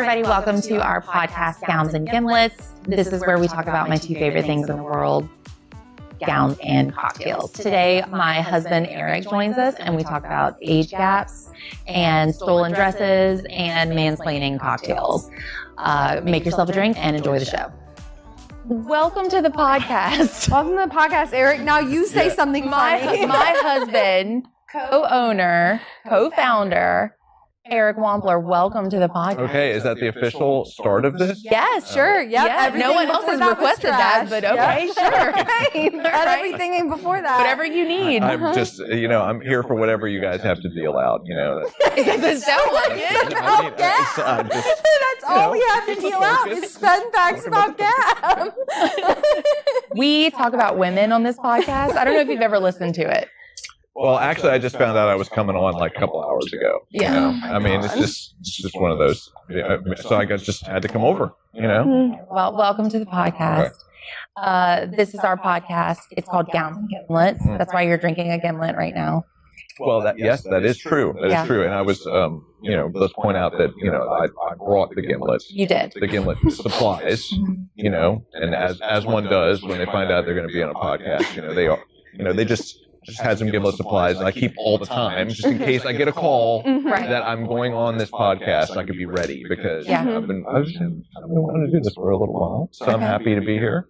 everybody. Welcome to our podcast, Gowns and Gimlets. This is where we talk about my two favorite things in the world, gowns and cocktails. Today, my husband, Eric, joins us, and we talk about age gaps and stolen dresses and mansplaining cocktails. Make yourself a drink and enjoy the show. Welcome to the podcast. Welcome to the podcast, Eric. Now you say something funny. My husband, co-owner, co-founder, Eric Wampler, welcome to the podcast. Okay, is that the official start of this? Yes, sure. Yep. Yeah, no one else has requested that, but okay, sure. Right. Everything before that. Whatever you need. I'm just, I'm here for whatever you guys have to deal out, It doesn't sound like it. That's all we have to deal out is fun facts about gab. We talk about women on this podcast. I don't know if you've ever listened to it. Well, actually, I just found out I was coming on like a couple hours ago. Yeah. I mean, it's just one of those. So I just had to come over, Well, welcome to the podcast. This is our podcast. It's called Gowns and Gimlets. That's why you're drinking a gimlet right now. Well, that is true. That is true. And I was, let's point out that, I brought the gimlets. You did. The gimlet supplies, and as one does when they find out they're going to be on a podcast, they just had some gimlet supplies, and I keep all the time just in case I get a call that I'm going on this podcast. I could be ready because I've been wanting to do this for a little while. So I'm happy to be here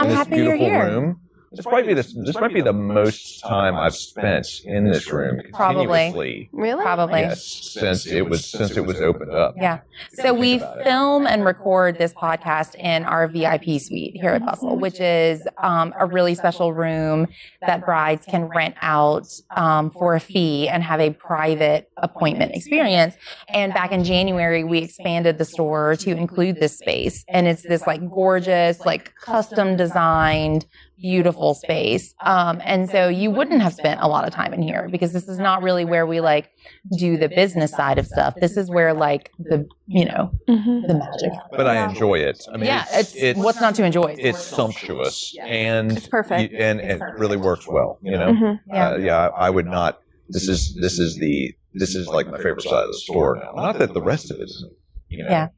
in this beautiful room. This might be the most time I've spent in this room continuously. Really? Probably. Yes, since it was opened up. Yeah. So we film and record this podcast in our VIP suite here at Bustle, which is a really special room that brides can rent out for a fee and have a private appointment experience. And back in January, we expanded the store to include this space. And it's this gorgeous, custom designed, beautiful space. And so you wouldn't have spent a lot of time in here because this is not really where we do the business side of stuff. This is where the magic. But I enjoy it. I mean, it's what's not to enjoy? It's sumptuous and it's perfect. And it really works well. I would not. This is like my favorite side of the store now. Not that the rest of it isn't.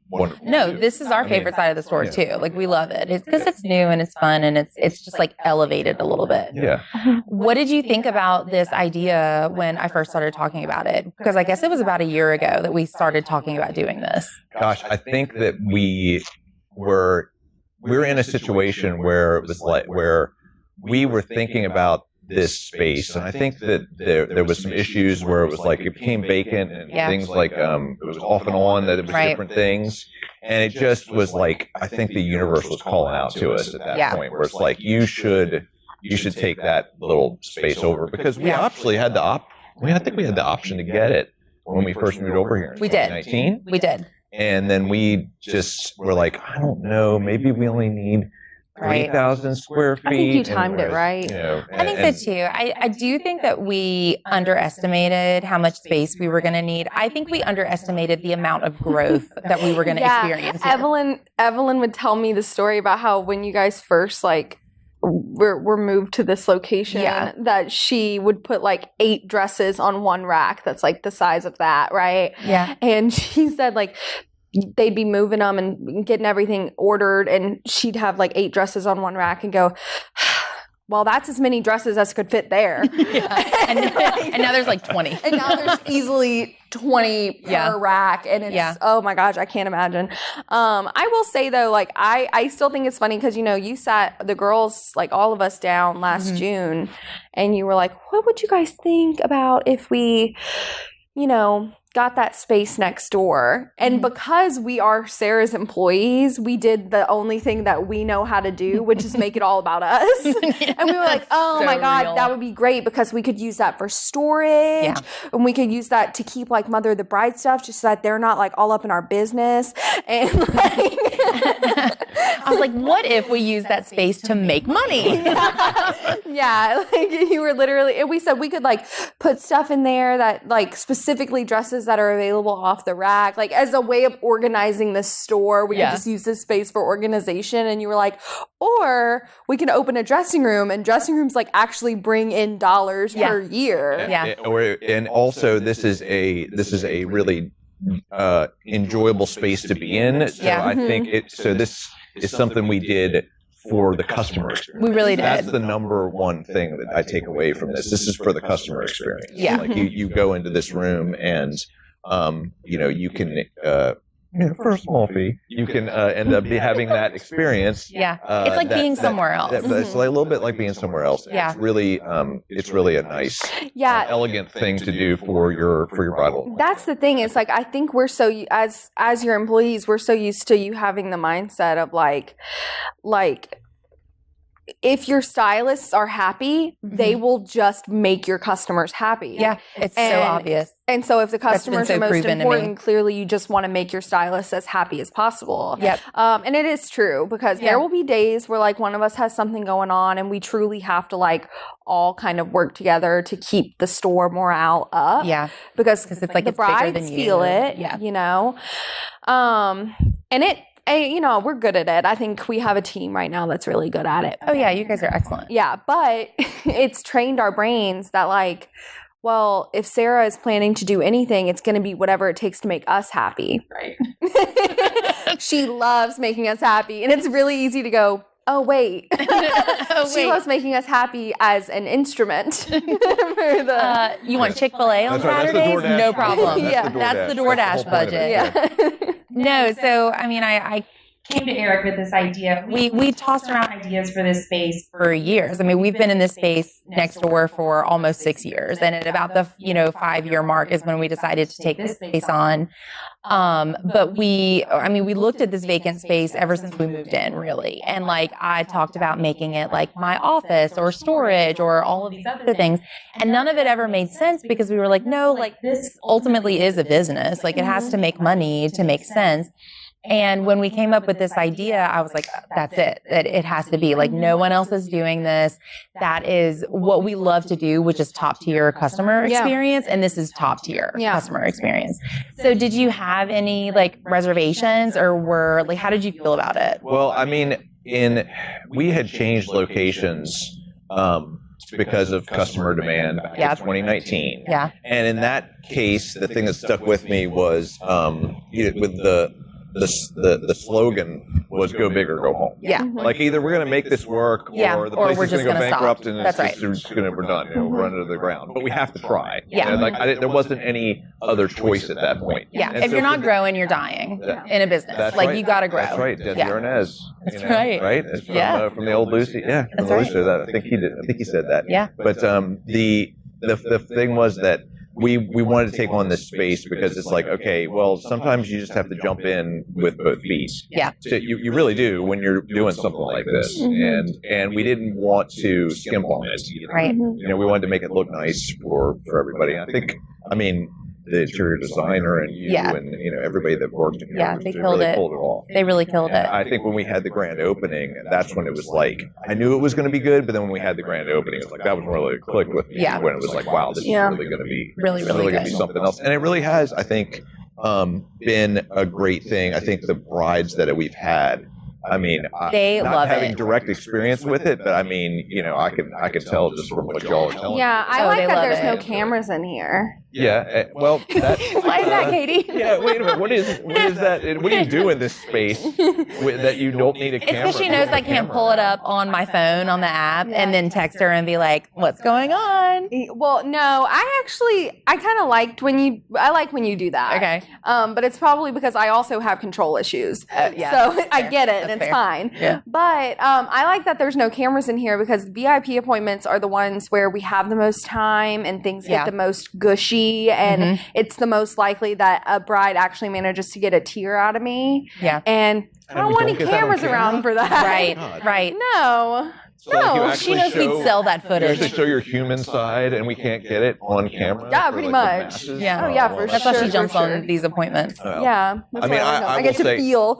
Wonderful. No, this is our favorite side of the store too. We love it. It's because it's new and it's fun and it's just elevated a little bit. Yeah. What did you think about this idea when I first started talking about it? Because I guess it was about a year ago that we started talking about doing this. Gosh, I think that we were in a situation where it was where we were thinking about this space, and I think that there was some issues where it was it became vacant and things it was off and on, that it was different things, and it just was I think the universe was calling out to us at that point, where it's you should take that little space over, because we actually had I think we had the option to get it when we first moved over here in 2019. We did. And then we just were I don't know, maybe we only need 3,000 square feet. I think you timed it right. I think so too. I do think that we underestimated how much space we were going to need. I think we underestimated the amount of growth that we were going to experience here. Evelyn would tell me the story about how when you guys first were moved to this location, that she would put 8 dresses on one rack that's the size of that, right? Yeah. And she said they'd be moving them and getting everything ordered, and she'd have 8 dresses on one rack and go, well, that's as many dresses as could fit there. And now there's 20. And now there's easily 20 per rack. And it's, oh my gosh, I can't imagine. I will say though, I still think it's funny because, you sat the girls, all of us down last June, and you were what would you guys think about if we, got that space next door? And because we are Sarah's employees, we did the only thing that we know how to do, which is make it all about us. And we were oh so my God, real. That would be great because we could use that for storage, and we could use that to keep Mother of the Bride stuff, just so that they're not all up in our business. And I was what if we use that space to make money? You were literally, and we said we could put stuff in there that specifically dresses that are available off the rack, as a way of organizing the store. We could just use this space for organization. And you were or we can open a dressing room, and dressing rooms actually bring in dollars per year. And also this is a really enjoyable space to be in. So I think this is something we did for the customer experience. We really did. That's the number one thing that I take away from this. This is for the customer experience. Yeah. Like you go into this room and, you can, for a small fee, you can end up having that experience. Yeah. It's like being somewhere else. It's like a little bit like being somewhere else. Yeah. It's really a nice, elegant thing to do for your bridal. That's the thing. It's like, I think we're so, as your employees, we're so used to you having the mindset of like, if your stylists are happy, they will just make your customers happy. Yeah, it's so obvious. And so if the customers so are most proven to me. important, clearly you just want to make your stylists as happy as possible. Yep. And it is true because there will be days where like one of us has something going on and we truly have to like all kind of work together to keep the store morale up. Yeah. Because it's like the it's bigger brides than you. feel it, Yeah. And we're good at it. I think we have a team right now that's really good at it. Oh yeah, you guys are excellent. Yeah, but it's trained our brains that like, well, if Sarah is planning to do anything, it's going to be whatever it takes to make us happy. Right. She loves making us happy. And it's really easy to go, oh, wait. She loves making us happy as an instrument. You want Chick-fil-A on Saturdays? No problem. That's the DoorDash budget. Yeah. No, so, I mean, I came to Eric with this idea. We tossed around ideas for this space for years. I mean, we've been in this space next door for almost 6 years. And at about the, 5-year mark is when we decided to take this space on. But we looked at this vacant space ever since we moved in, really. And like, I talked about making it like my office or storage or all of these other things. And none of it ever made sense because we were like, no, like this ultimately is a business. Like it has to make money to make sense. And when we came up with this idea, I was like, that's it. It has to be like no one else is doing this. That is what we love to do, which is top tier customer experience. And this is top tier customer experience. So did you have any like reservations or how did you feel about it? Well, I mean, we had changed locations, because of customer demand back in 2019. Yeah. And in that case, the thing that stuck with me was, with the slogan was "Go big or go home." Yeah. Like either we're going to make this work, or the place is going to go bankrupt, and we're done. We're under the ground. But we have to try. Yeah. There wasn't any other choice at that point. Yeah. And if you're not growing, you're dying in a business. That's like right. you got to grow. That's right. Desi Arnaz. That's right. Right. It's from the old Lucy. Yeah. From the Lucy. I think he did. I think he said that. Yeah. But the thing was that we wanted to take on this space because it's like, okay, well, sometimes you just have to jump in with both feet. Yeah. So you really do when you're doing something like this. And we didn't want to skimp on it. Right. We wanted to make it look nice for everybody. And I mean, the interior designer and you and everybody that worked in here they pulled it off. They really killed it. I think when we had the grand opening, that's when it was like, I knew it was going to be good, but then when we had the grand opening, it was like that was really clicked with me. Yeah. When it was like, wow, this is really going to be really going to be something else. And it really has, I think, been a great thing. I think the brides that we've had, I mean, they not love having it. Direct experience with it, but I mean, I could tell just from what y'all are telling me. Yeah, I like that there's no it. cameras in here. Yeah, well, that, Why is that, Katie? Yeah, wait a minute. What is that? What do you do in this space that you don't need a camera? It's because she knows I can't pull it up on my phone on the app and then text her and be like, "What's going on?" Well, no, I kind of liked when you do that. Okay. But it's probably because I also have control issues. So I get it, and it's fine. Yeah. But I like that there's no cameras in here because VIP appointments are the ones where we have the most time and things get the most gushy. And it's the most likely that a bride actually manages to get a tear out of me. Yeah. And I don't want any cameras around for that. Right. No. So she knows we'd sell that You footage. actually show your human side, and we can't get it on camera. Yeah, for, pretty the much. masses? Yeah. Oh, yeah, for That's sure. why she jumps on these appointments. Yeah. That's I mean, I I get will to say- feel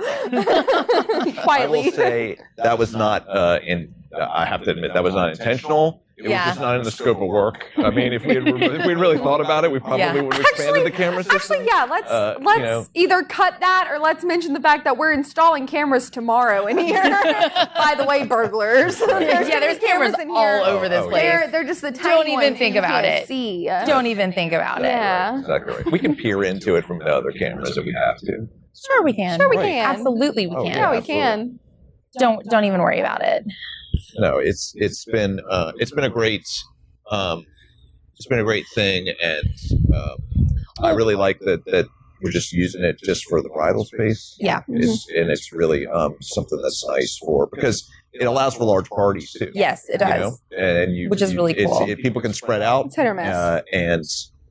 quietly. I will say that was not I have to admit that was not intentional. It was just not in the scope of work. I mean, if we'd really thought about it, we probably would have expanded the camera system. Actually, let's either cut that or let's mention the fact that we're installing cameras tomorrow in here. By the way, burglars. There's cameras in here all over this place. They're just the tiny Don't even think about it. See. Don't even think about it. Yeah. Exactly right. We can peer into it from the other cameras if we have to. Sure, we can. Absolutely, we can. Yeah, we can. Don't even worry about it. No, it's been a great thing, and I really like that we're just using it just for the bridal space. Yeah, and it's really something that's nice because it allows for large parties too. Yes, it does. Which is really cool. People can spread out. It's hit or miss. And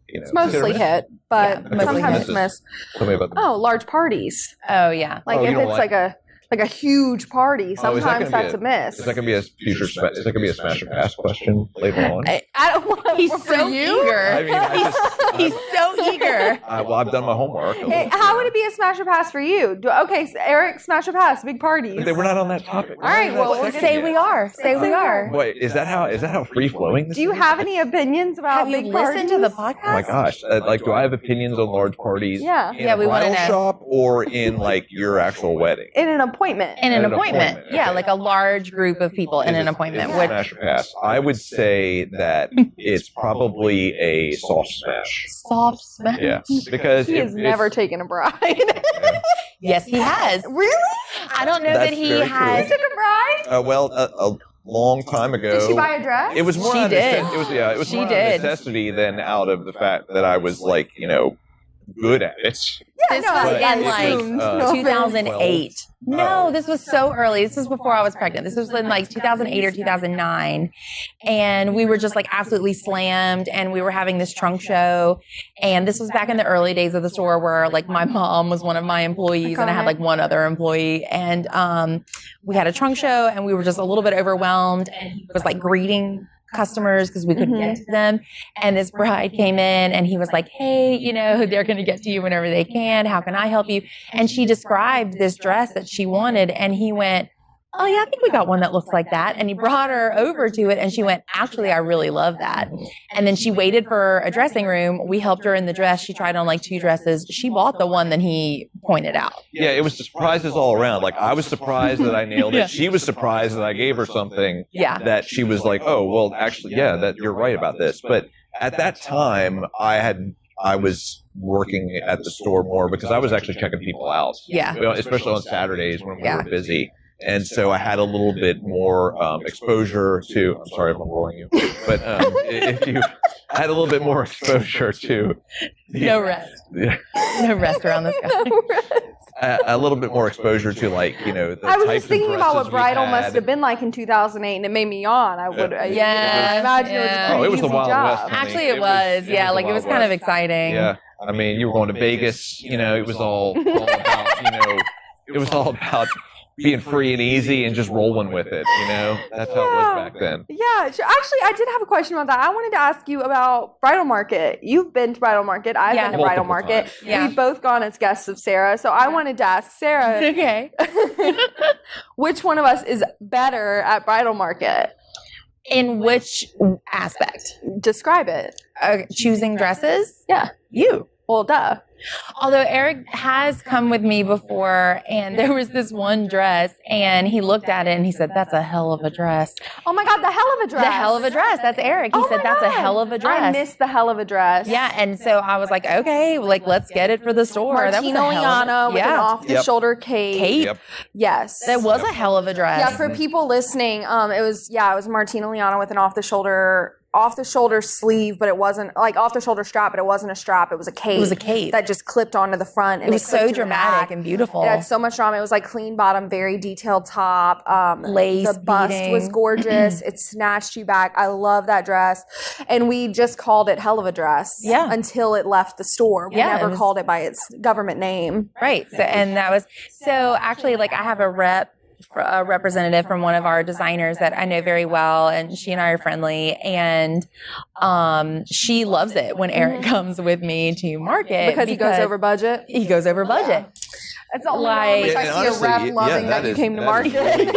it's mostly hit, but sometimes it's miss. Tell me about that. Oh, large parties. Oh yeah. Like if it's like a huge party, sometimes that's a miss. Is that going to be a future? Is that going to be a smash or pass question later on? I don't want. He's so eager. I mean, he's so eager. Well, I've done my homework. How would it be a smash or pass for you? Okay, so Eric, smash or pass, big parties. We're not on that topic. All right, well, say we are. Say we are. Wait, is that how free flowing? Do you have any opinions about big parties? Have you listened to the podcast? Oh my gosh! Do I have opinions on large parties? Yeah. In we want to know. Shop or in your actual wedding? In an appointment. In an appointment. Yeah, like a large group of people in an appointment. Smash or pass? I would say that it's probably a soft smash. Soft smash? Yeah, because he has never taken a bride. Yes, he has. Really? I don't know that he has. He took a bride? A long time ago. Did she buy a dress? It was more. She did. It was more out of necessity than out of the fact that I was good at it. Yeah, this was in 2008. No, this was so early. This was before I was pregnant. This was in 2008 or 2009. And we were just absolutely slammed, and we were having this trunk show. And this was back in the early days of the store where my mom was one of my employees and I had one other employee. And we had a trunk show and we were just a little bit overwhelmed, and he was greeting customers because we couldn't get to them. And this bride came in and he was like, hey, they're going to get to you whenever they can. How can I help you? And she described this dress that she wanted. And he went, oh yeah, I think we got one that looks like that. And he brought her over to it and she went, actually, I really love that. And then she waited for a dressing room. We helped her in the dress. She tried on 2 dresses. She bought the one that he pointed out. Yeah, it was surprises all around. I was surprised that I nailed it. Yeah. She was surprised that I gave her something that she was like, oh, well, actually, yeah, that you're right about this. But at that time, I was working at the store more because I was actually checking people out. Yeah. Especially on Saturdays when we were busy. And so I had a little bit more exposure to, I'm sorry if I'm boring you, but if you had a little bit more exposure to. No rest. No rest around this guy. A little bit more exposure to the I was just thinking about what bridal must have been like in 2008, and it made me yawn. I would I imagine it was it was the Wild West. Actually, it was. It was kind of exciting. Yeah. I mean, you were going to Vegas, it was all about, it was all about being free and easy and just rolling with it, That's how it was back then. Yeah. Actually, I did have a question about that. I wanted to ask you about bridal market. You've been to bridal market. I've been to bridal market. Yeah. We've both gone as guests of Sarah. So I wanted to ask Sarah. Okay. Which one of us is better at bridal market? In which aspect? Describe it. Choosing dresses? Yeah. You. Well, duh. Although Eric has come with me before, and there was this one dress, and he looked at it and he said, that's a hell of a dress. Oh my God, the hell of a dress. The hell of a dress. That's Eric. He said, that's a hell of a dress. I missed the hell of a dress. Yeah, and so I was like, okay, let's get it for the store. Martino Liana with an off-the-shoulder cape. Yep. Yes. That was a hell of a dress. Yeah, for people listening, it was Martino Liana with an off-the-shoulder sleeve, but it wasn't off-the-shoulder strap, but it wasn't a strap. It was a cape. It was a cape that just clipped onto the front. And it was so dramatic and beautiful. It had so much drama. It was clean bottom, very detailed top. Lace, the bust beading. was gorgeous. It snatched you back. I love that dress. And we just called it hell of a dress until it left the store. We never called it by its government name. Right. So, and that was, so actually I have a representative from one of our designers that I know very well, and she and I are friendly, and she loves it when Eric comes with me to market because he goes over budget. He goes over budget. It's the only one I see a rep loving that you came to market.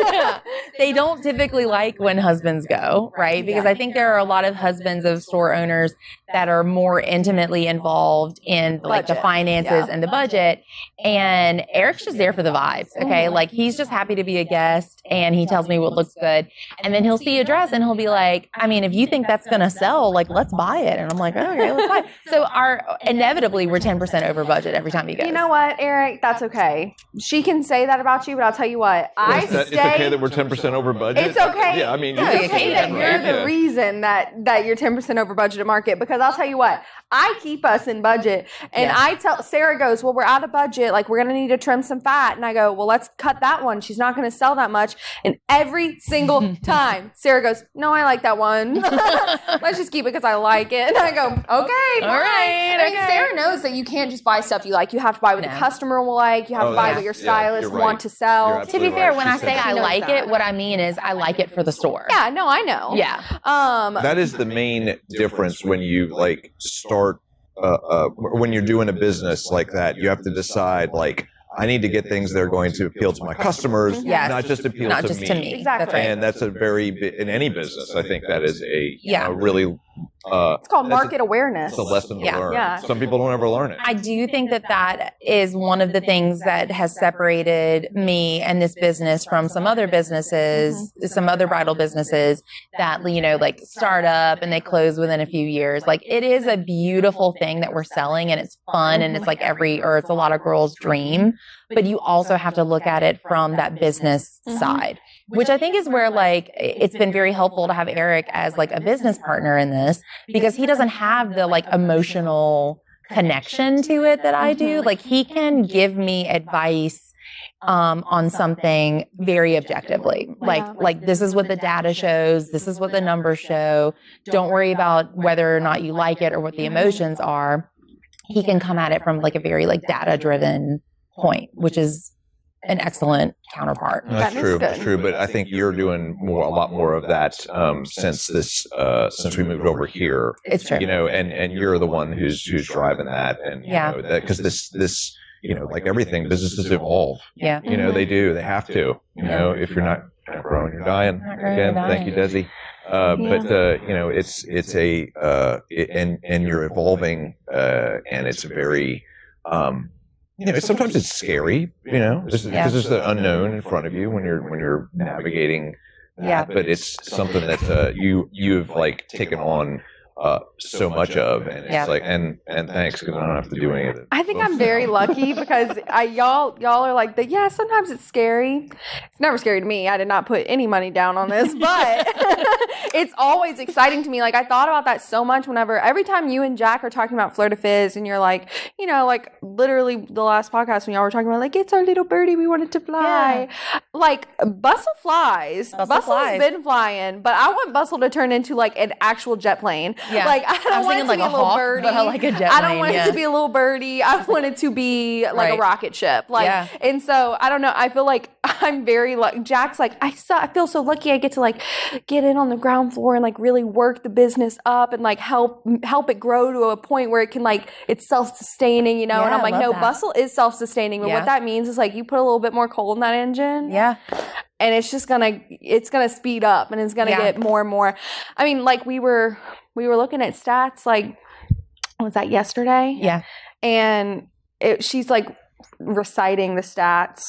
They don't typically like when husbands go, right? Because I think there are a lot of husbands of store owners that are more intimately involved in like the finances and the budget. And Eric's just there for the vibes. Okay. Like he's just happy to be a guest and he tells me what looks good. And then he'll see a dress and he'll be like, I mean, if you think that's going to sell, like, let's buy it. And I'm like, okay, let's buy it. So inevitably we're 10% over budget every time he goes. You know what, Eric? That's okay. She can say that about you, but I'll tell you what. It's okay that we're 10% over budget? It's okay. Yeah, I mean, it's okay that you're the reason that you're 10% over budget at market, because I'll tell you what, I keep us in budget. And I tell, Sarah goes, well, we're out of budget. Like, we're going to need to trim some fat. And I go, well, let's cut that one. She's not going to sell that much. And every single time, Sarah goes, no, I like that one. Let's just keep it because I like it. And I go, okay, all right. I mean, Sarah knows that you can't just buy stuff you like. You have to buy what the customer will like. You have to buy what your stylist want to sell. To be fair, when I say I like it, what I mean is I like it for the store. Yeah, no, I know. Yeah. That is the main difference when you like start when you're doing a business like that. You have to decide, like, I need to get things that are going to appeal to my customers, not just appeal to me. Exactly. That's right. And that's a in any business, I think that is a really it's called market awareness. It's a lesson to learn. Yeah. Some people don't ever learn it. I do think that is one of the things that has separated me and this business from some other businesses, some other bridal businesses that, you know, like start up and they close within a few years. Like, it is a beautiful thing that we're selling and it's fun and it's like it's a lot of girls' dream, but you also have to look at it from that business side, which I think is where, like, it's been very helpful to have Eric as like a business partner in this, because he doesn't have the like emotional connection to it that I do. Like, he can give me advice on something very objectively. Like this is what the data shows. This is what the numbers show. Don't worry about whether or not you like it or what the emotions are. He can come at it from like a very like data driven point, which is an excellent counterpart. That's true. That's true. But I think you're doing a lot more of that since we moved over here. It's true. You know, and you're the one who's driving that, and you know, that, because this you know, like everything, businesses evolve. Yeah. You know, they do. They have to. You know, if you're not growing, you're dying. Again, thank you, Desi. But you know, it's and you're evolving, and it's very. You know, sometimes it's scary, you know, because there's the unknown in front of you when you're navigating that. But it's something that you've like taken on so much of, and it's like, and thanks, because I don't have to do any of it. I think I'm very lucky because y'all are like sometimes it's scary. It's never scary to me. I did not put any money down on this, but it's always exciting to me. Like, I thought about that so much every time you and Jack are talking about Fleur de Fizz, and you're like, you know, like literally the last podcast when y'all were talking about like, it's our little birdie, we wanted to fly. Like, Bustle flies. Bustle's been flying, but I want Bustle to turn into like an actual jet plane. Yeah. Like, I don't want it to be a little birdie. But I like a jet I don't want it to be a little birdie. I want it to be like a rocket ship. Like, and so I don't know. I feel like I'm very lucky. Jack's like, I feel so lucky. I get to like get in on the ground floor and like really work the business up and like help it grow to a point where it can like it's self-sustaining, you know. And I'm like, no, Bustle is self-sustaining, but what that means is like you put a little bit more coal in that engine. Yeah. And it's just gonna speed up and it's gonna get more and more. I mean, like we were looking at stats, like, was that yesterday? Yeah. And she's like reciting the stats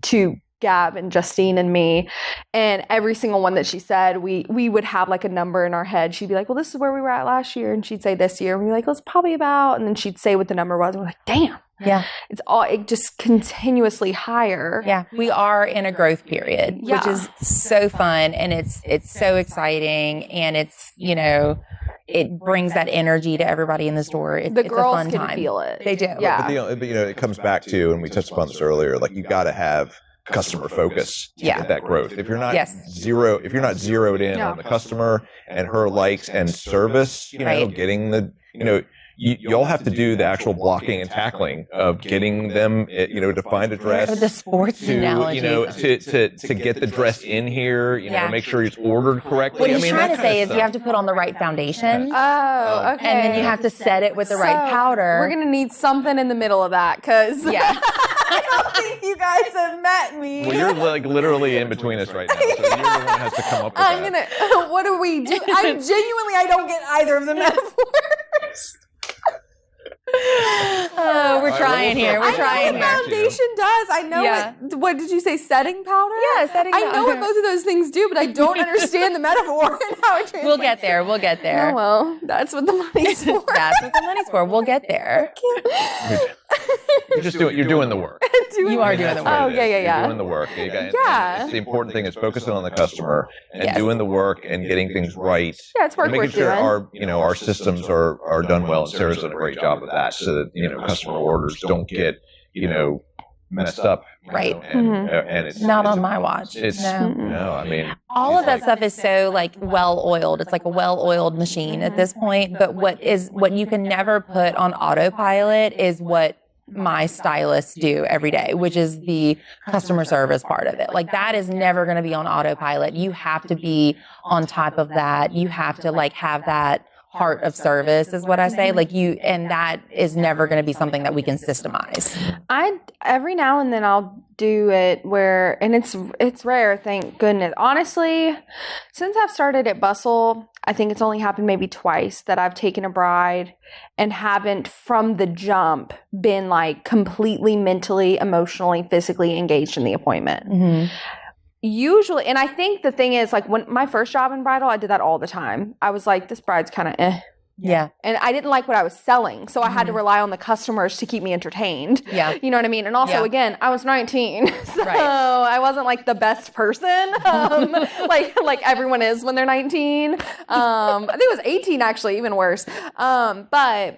to Gab and Justine and me, and every single one that she said, we would have like a number in our head. She'd be like, well, this is where we were at last year, and she'd say this year, and we'd be like, well, it's probably about, and then she'd say what the number was, and we're like, damn. Yeah. It just continuously higher. Yeah. We are in a growth period, which is so fun, and it's so exciting, and it's, you know, it brings that energy to everybody in the store. It's girls a fun can time. feel it. They do. Yeah. But you know, it comes back to, and we touched upon this earlier, like, you got to have customer focus to get that growth. If you're not zeroed in on the customer and her likes and service, you know, getting the, you know, y'all have to do the actual blocking and tackling of getting them, you know, to find a dress. Or the sports analogy. You know, to get the dress in here, you know, make sure it's ordered correctly. What he's trying to say is you have to put on the right foundation. Oh, okay. And then you have to set it with the right powder. We're going to need something in the middle of that, because... Yeah. don't think you guys have met me. Well, you're like literally in between us right now, so you're the one that has to come up with that. What do we do? I don't get either of the metaphors. Oh, we're trying here. We're trying here. Foundation does. I know it. What did you say? Setting powder? Yeah, setting powder. I know what both of those things do, but I don't understand the metaphor and how it translates. We'll get there. We'll get there. Oh, well, that's what the money's for. That's what the money's for. We'll get there. You're doing the work. You are doing the work. Oh, yeah. You're doing the work. And the important thing is focusing on the customer and doing the work and getting things right. Yeah, it's work and making sure our systems are done well. And Sarah's done a great job of that, so that customer orders don't get messed up. Right. And it's not on my watch. No, I mean, all of that stuff is so well oiled. It's like a well oiled machine at this point. But what you can never put on autopilot is what my stylists do every day, which is the customer service part of it. Like that is never going to be on autopilot. You have to be on top of that. You have to have that heart of service is what I say. And that is never going to be something that we can systemize. Every now and then I'll do it and it's rare, thank goodness. Honestly, since I've started at Bustle, I think it's only happened maybe twice that I've taken a bride and haven't from the jump been completely mentally, emotionally, physically engaged in the appointment. Mm-hmm. Usually, and I think the thing is, when my first job in bridal, I did that all the time. I was like, this bride's kind of eh. Yeah. And I didn't like what I was selling, so I had to rely on the customers to keep me entertained. Yeah. You know what I mean? And also, again, I was 19, so I wasn't the best person, like everyone is when they're 19. I think it was 18, actually, even worse. But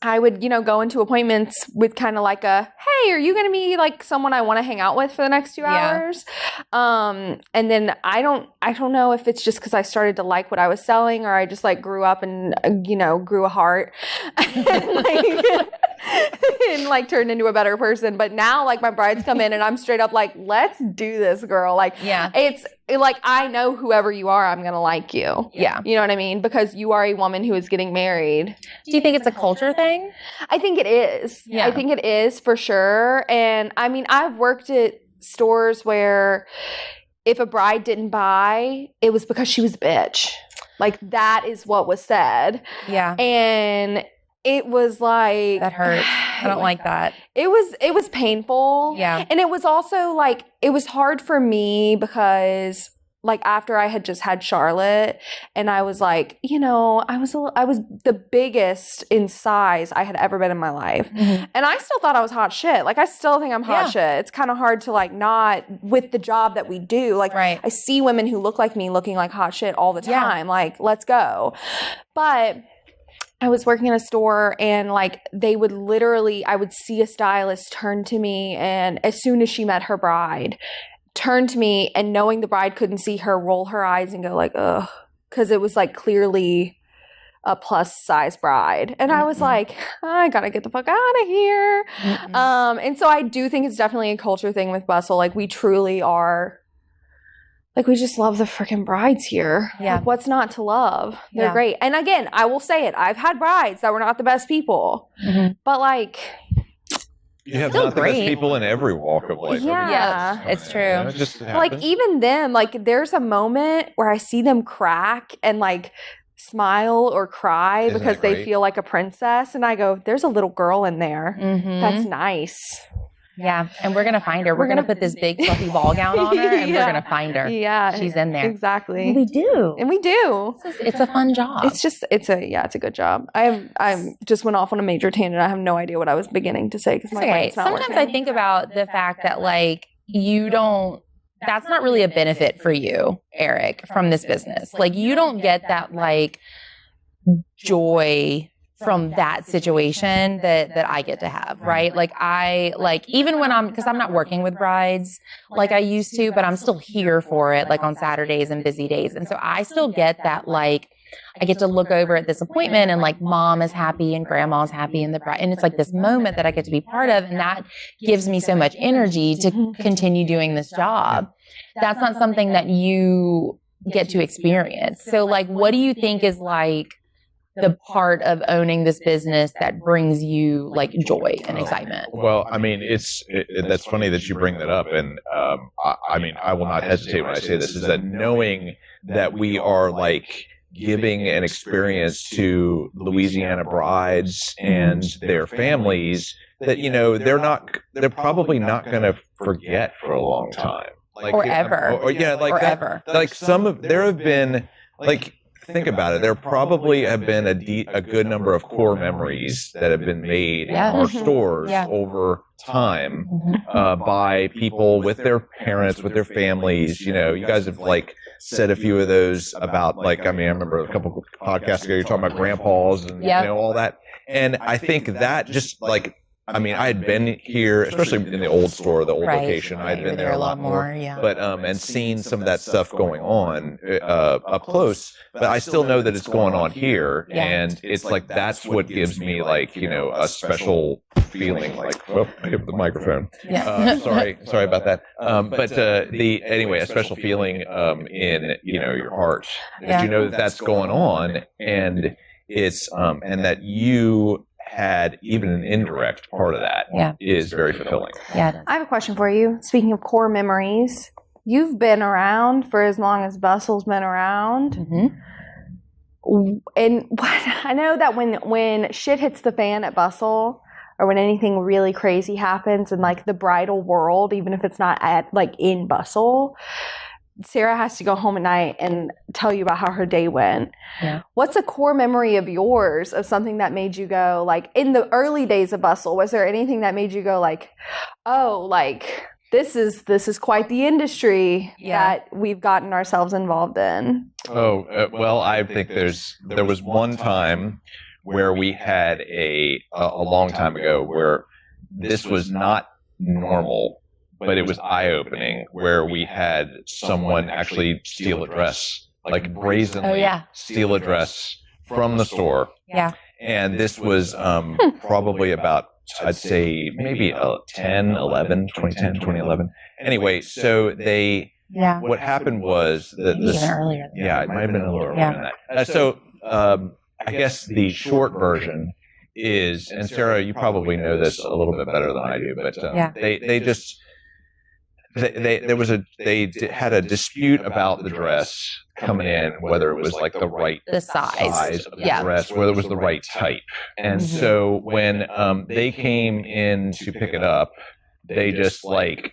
I would, go into appointments with kind of hey, are you going to be someone I want to hang out with for the next 2 hours? And then I don't know if it's just because I started to like what I was selling or I just grew up and, grew a heart and turned into a better person. But now my brides come in and I'm straight up let's do this, girl. It's I know whoever you are, I'm going to like you. Yeah. You know what I mean? Because you are a woman who is getting married. Do you think it's a culture thing? I think it is. Yeah. I think it is for sure. And I mean, I've worked at stores where if a bride didn't buy, it was because she was a bitch. That is what was said. Yeah. And it was that hurts. I don't like that. It was painful. Yeah. And it was also it was hard for me because after I had just had Charlotte and I was I was the biggest in size I had ever been in my life. Mm-hmm. And I still thought I was hot shit. I still think I'm hot shit. It's kind of hard to not with the job that we do. Right. I see women who look like me looking like hot shit all the time. Yeah. Let's go. But I was working in a store and they would literally, I would see a stylist turn to me and as soon as she met her bride, turn to me and knowing the bride couldn't see her, roll her eyes and go ugh, because it was clearly a plus size bride. And I was I gotta get the fuck out of here. Mm-hmm. And so I do think it's definitely a culture thing with Bustle. We truly are we just love the freaking brides here. Yeah. What's not to love? They're great. And again, I will say it. I've had brides that were not the best people. Mm-hmm. But you have not the best people in every walk of life. Yeah. It's true. It just happens. Even them, there's a moment where I see them crack and smile or cry because they feel like a princess. And I go, there's a little girl in there. Mm-hmm. That's nice. Yeah, and we're going to find her. We're going to put this big fluffy ball gown on her, and we're going to find her. Yeah. She's in there. Exactly. And we do. And we do. It's a fun job. It's a good job. I just went off on a major tangent. I have no idea what I was beginning to say because my brain's not Sometimes working. I think about the fact that that's not really a benefit for you, Eric, from this business. You don't get that joy from that situation that I get to have, right? Even when because I'm not working with brides like I used to, but I'm still here for it, on Saturdays and busy days. And so I still get that, I get to look over at this appointment and mom is happy and grandma's happy and the bride, and it's this moment that I get to be part of. And that gives me so much energy to continue doing this job. That's not something that you get to experience. So what do you think is the part of owning this business that brings you like joy and excitement? Well, I mean, that's funny that you bring that up. And I mean, I will not hesitate when I say this, is that knowing that we are like giving an experience to Louisiana brides and their families that, you know, they're probably not going to forget for a long time. Like, or ever. There have been, like, think about it. There probably have been a good number of core memories that have been made in our stores over time by people with their parents, with their families. You know, you guys have like said a few of those about, like, I mean, I remember a couple of podcasts ago you're talking about grandpas and you know, all that. And I think that just like, I mean, I had been here, especially in the old store, the old location. I had been there a lot more, but and seen some of that stuff going on up close. But I still know that it's going on here, and it's like that's what gives me, like, you know, a special feeling. Like, well, I hit the microphone. Sorry about that. But anyway, a special feeling in, you know, your heart that you know that that's going on, and it's and that you had even an indirect part of that is very fulfilling. I have a question for you. Speaking of core memories, you've been around for as long as Bustle's been around. And I know that when shit hits the fan at Bustle, or when anything really crazy happens in like the bridal world, even if it's not at like in Bustle, Sarah has to go home at night and tell you about how her day went. What's a core memory of yours of something that made you go, like, in the early days of Bustle, was there anything that made you go like, oh, like this is quite the industry that we've gotten ourselves involved in? Well, I think there was one time where we had a long time ago where this was not normal, but it was eye-opening, where we had someone actually steal a dress, like brazenly steal a dress from the store. And this was probably about, I'd say, maybe 2011. Anyway, so what happened was that this... Even earlier than it might have been a little earlier than that. So I guess the short version is, and Sarah, you probably know this a little bit better than I do, but they had a dispute about the dress coming in, whether it was like the right size of the dress, whether it was the right type. And so when they came in to pick it up, they just like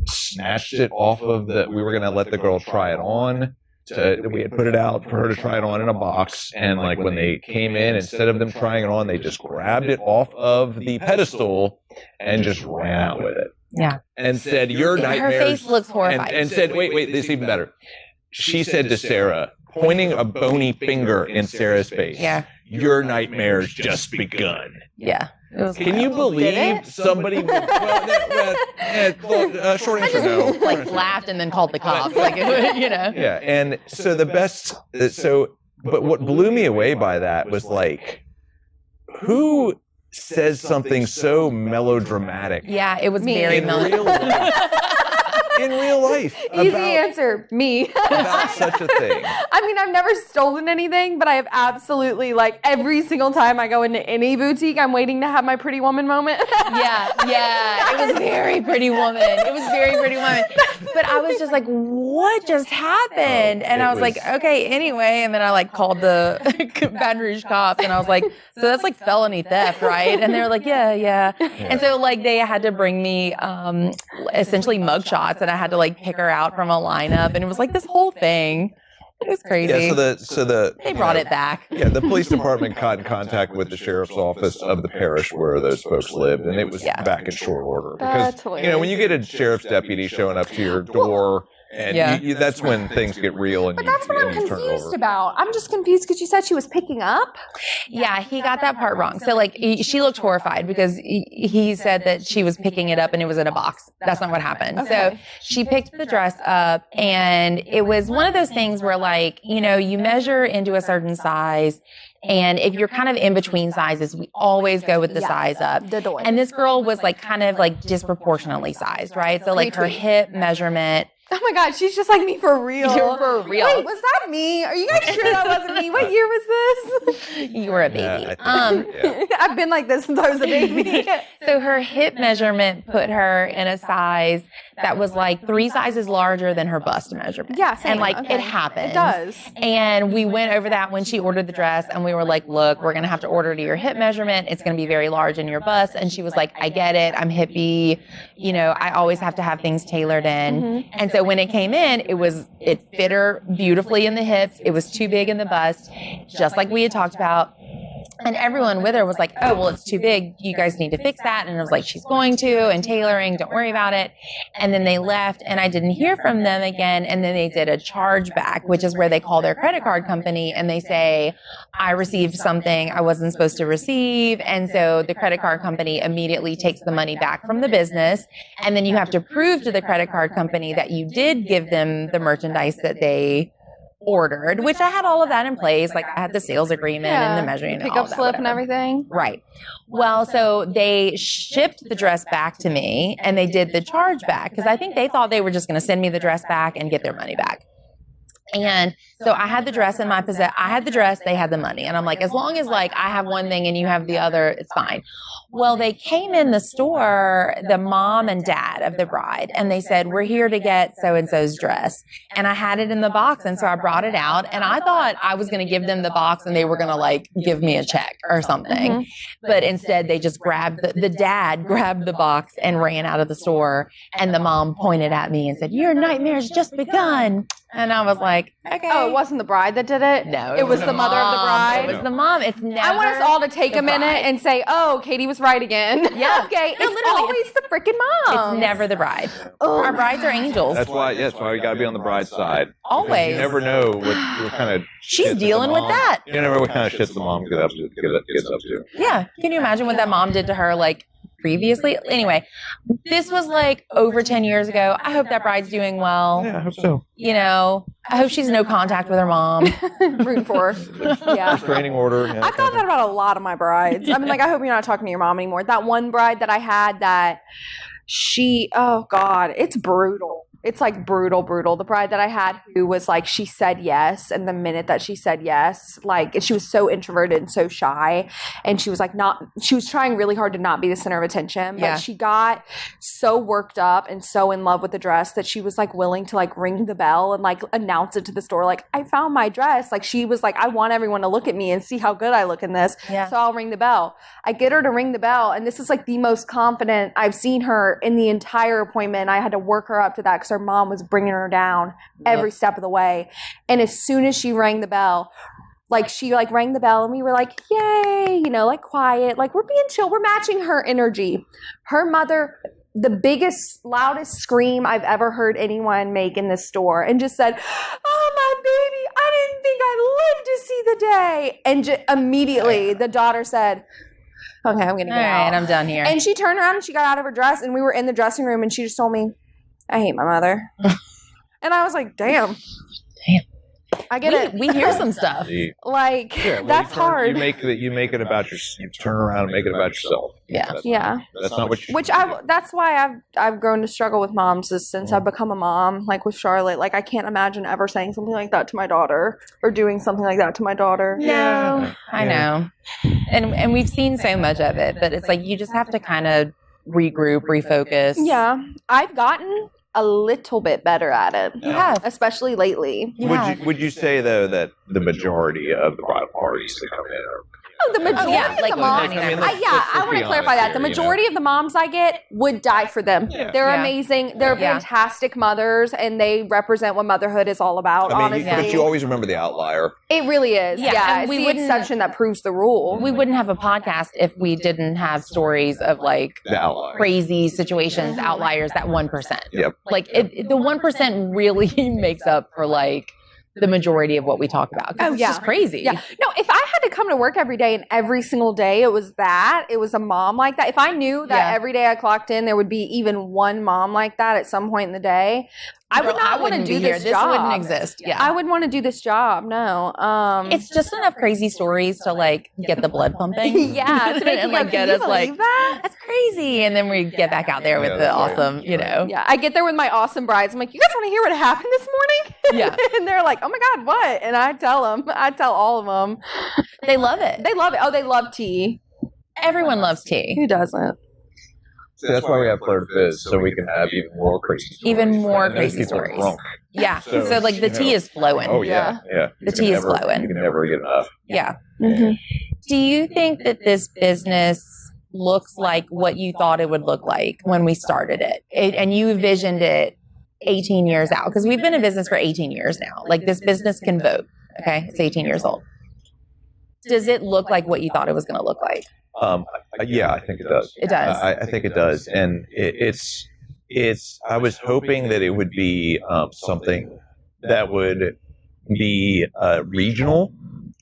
snatched it off of we were going to let the girl try it on. We had put it out for her to try it on in a box, and like when they came in, instead of them trying it on, they just grabbed it off of the pedestal and just ran out with it. And said, "Your nightmares." Her face looks horrified. And said, "Wait, this is even better." She said to Sarah, pointing a bony finger in Sarah's face, "Your nightmares just begun." Can you believe somebody? Short answer, no. Like laughed and then called the cops, like, you know. And so but what blew me away by that was like, who says something so melodramatic? It was very melodramatic. In real life. Easy answer, me. About such a thing. I mean, I've never stolen anything, but I have absolutely, like, every single time I go into any boutique, I'm waiting to have my pretty woman moment. It was very pretty woman. But I was just like, what just happened? And I was like, okay, anyway. And then I like called the Baton Rouge cops, and I was like, so that's like felony theft, right? And they were like, yeah. And so like they had to bring me essentially mugshots, and I had to like pick her out from a lineup, and it was like this whole thing. It was crazy. They brought it back. The police department got in contact with the sheriff's office of the parish where those folks lived, and it was back in short order. Because you know, when you get a sheriff's deputy showing up to your door, and that's when things get real. And but that's what I'm confused about. I'm just confused because you said she was picking up. He got that part wrong. So like she looked horrified because he said that she was picking it up and it was in a box. That's not what happened. So she picked the dress up, and it was one of those things where like, you know, you measure into a certain size. And if you're kind of in between sizes, we always go with the size up. And this girl was like kind of like disproportionately sized, right? So like her hip measurement Oh my God, she's just like me for real. You're for real. Wait, was that me? Are you guys sure that wasn't me? What year was this? You were a baby. I've been like this since I was a baby. So her hip measurement put her in a size that was like 3 sizes larger than her bust measurement. Yeah, same. And like Okay. it happens. It does. And we went over that when she ordered the dress, and we were like, look, we're going to have to order to your hip measurement. It's going to be very large in your bust. And she was like, I get it. I'm hippie. You know, I always have to have things tailored in. Mm-hmm. And so when it came in, it fit her beautifully in the hips. It was too big in the bust, just like we had talked about. And everyone with her was like, oh, well, it's too big. You guys need to fix that. And I was like, she's going to, and tailoring, don't worry about it. And then they left, and I didn't hear from them again. And then they did a chargeback, which is where they call their credit card company and they say, I received something I wasn't supposed to receive. And so the credit card company immediately takes the money back from the business. And then you have to prove to the credit card company that you did give them the merchandise that they ordered, which I had all of that in place. Like I had the sales agreement and the measuring and all pickup that, slip and whatever. everything. Right. Well, so they shipped the dress back to me and they did the charge back because I think they thought they were just going to send me the dress back and get their money back. And so I had the dress in my possession. I had the dress, they had the money. And I'm like, as long as like I have one thing and you have the other, it's fine. Well, they came in the store, the mom and dad of the bride, and they said, we're here to get so-and-so's dress. And I had it in the box. And so I brought it out and I thought I was going to give them the box and they were going to like give me a check or something. Mm-hmm. But instead they just grabbed the dad grabbed the box and ran out of the store. And the mom pointed at me and said, your nightmare's just begun. And I was like, okay. Oh, it wasn't the bride that did it? No. It was the mother of the bride? It was the mom. It's never I want us all to take a minute and say, oh, Katie was right again. Yeah. Okay. No, it's always the freaking mom. It's never the bride. Our brides are angels. That's why we got to be on the bride's side. Always. You never know what kind of she's dealing with that. You never know what kind of shit the mom gets up to. Yeah. Can you imagine what that mom did to her, like, previously? Anyway, this was like over 10 years ago. I hope that bride's doing well. Yeah, I hope so. You know, I hope she's no contact with her mom. Rooting for her. Yeah. Restraining order. Yeah, I've thought that about a lot of my brides. I mean, like, I hope you're not talking to your mom anymore. That one bride that I had that oh God, it's brutal. It's like brutal. The bride that I had who was like, she said yes. And the minute that she said yes, like, she was so introverted and so shy. And she was like, she was trying really hard to not be the center of attention. But she got so worked up and so in love with the dress that she was like willing to like ring the bell and like announce it to the store. Like, I found my dress. Like, she was like, I want everyone to look at me and see how good I look in this. Yeah. So I'll ring the bell. I get her to ring the bell. And this is like the most confident I've seen her in the entire appointment. I had to work her up to that because her mom was bringing her down every step of the way. And as soon as she rang the bell, like she like rang the bell and we were like, yay, you know, like quiet, like we're being chill. We're matching her energy. Her mother, the biggest, loudest scream I've ever heard anyone make in this store, and just said, oh, my baby, I didn't think I'd live to see the day. And immediately the daughter said, okay, I'm going to get out. All right, I'm done here. And she turned around and she got out of her dress and we were in the dressing room and she just told me, I hate my mother. And I was like, damn. I get it. We hear some stuff. Like, that's hard. You make it about you turn around and make it about yourself. Yeah. That's not what you that's why I've grown to struggle with moms since I've become a mom, like with Charlotte. Like, I can't imagine ever saying something like that to my daughter or doing something like that to my daughter. No, I know. And we've seen so much of it, but it's like you just have to kind of regroup, refocus. Yeah. I've gotten a little bit better at it. Yeah. Especially lately. Would you say though that the majority of the bridal parties that come in are The majority of the moms, I want to clarify that. The majority of the moms I get would die for them. Yeah. They're amazing. They're fantastic mothers, and they represent what motherhood is all about, honestly. But you always remember the outlier. It really is. Yeah. It's the exception that proves the rule. We wouldn't have a podcast if we didn't have stories of like crazy situations, outliers, that 1%. Yep. Like the 1% really makes up for like the majority of what we talk about. It's just crazy. Yeah. No, if I had to come to work every day and every single day it was a mom like that, if I knew that every day I clocked in there would be even one mom like that at some point in the day, I would not want to do this job. This wouldn't exist. Yeah. I wouldn't want to do this job. No. It's just enough crazy stories to like get the blood pumping. Yeah. To make and you like go, get "Can us you like, believe that?" that's crazy. And then we get back out there with the awesome, you know. Yeah. I get there with my awesome brides. I'm like, you guys want to hear what happened this morning? Yeah. And they're like, oh my God, what? And I tell all of them. They love it. They love it. Oh, they love tea. Everyone loves tea. Who doesn't? So that's why we have Flirt Fizz, so we can have even more crazy stories. Even more And those crazy people are stories. drunk. Yeah. So, So like the tea is flowing. Oh yeah. The tea is flowing. You can never get enough. Yeah. Mm-hmm. Do you think that this business looks like what you thought it would look like when we started it? And you envisioned it 18 years out? Because we've been in business for 18 years now. Like this business can vote. Okay. It's 18 years old. Does it look like what you thought it was going to look like? Yeah, I think it does. It does. I think it does, and it's. I was hoping that it would be something that would be regional.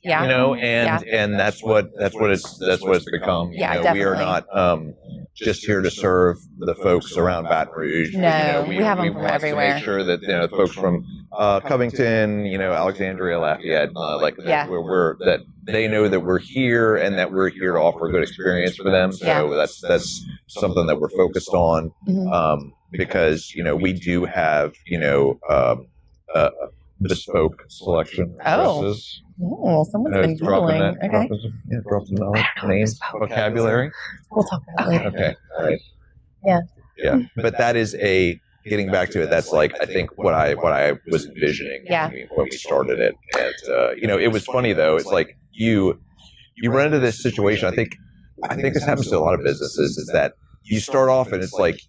Yeah. You know, and that's what it's become. Yeah, you know, we are definitely. not just here to serve the folks around Baton Rouge. No, you know, we have them from want everywhere. to make sure that the folks from Covington, Alexandria, Lafayette, that they know that we're here and that we're here to offer a good experience for them. So that's something that we're focused on. Mm-hmm. Because we do have bespoke selection dresses. Oh, someone's been Googling. Okay. Drop some names, vocabulary. We'll talk about it later. Okay. All right. Yeah. But that is getting back to it. That's like I think what I was envisioning. Yeah. When we started it, and it was funny though. It's like you run into this situation. I think this happens to a lot of businesses. Is that you start off and it's like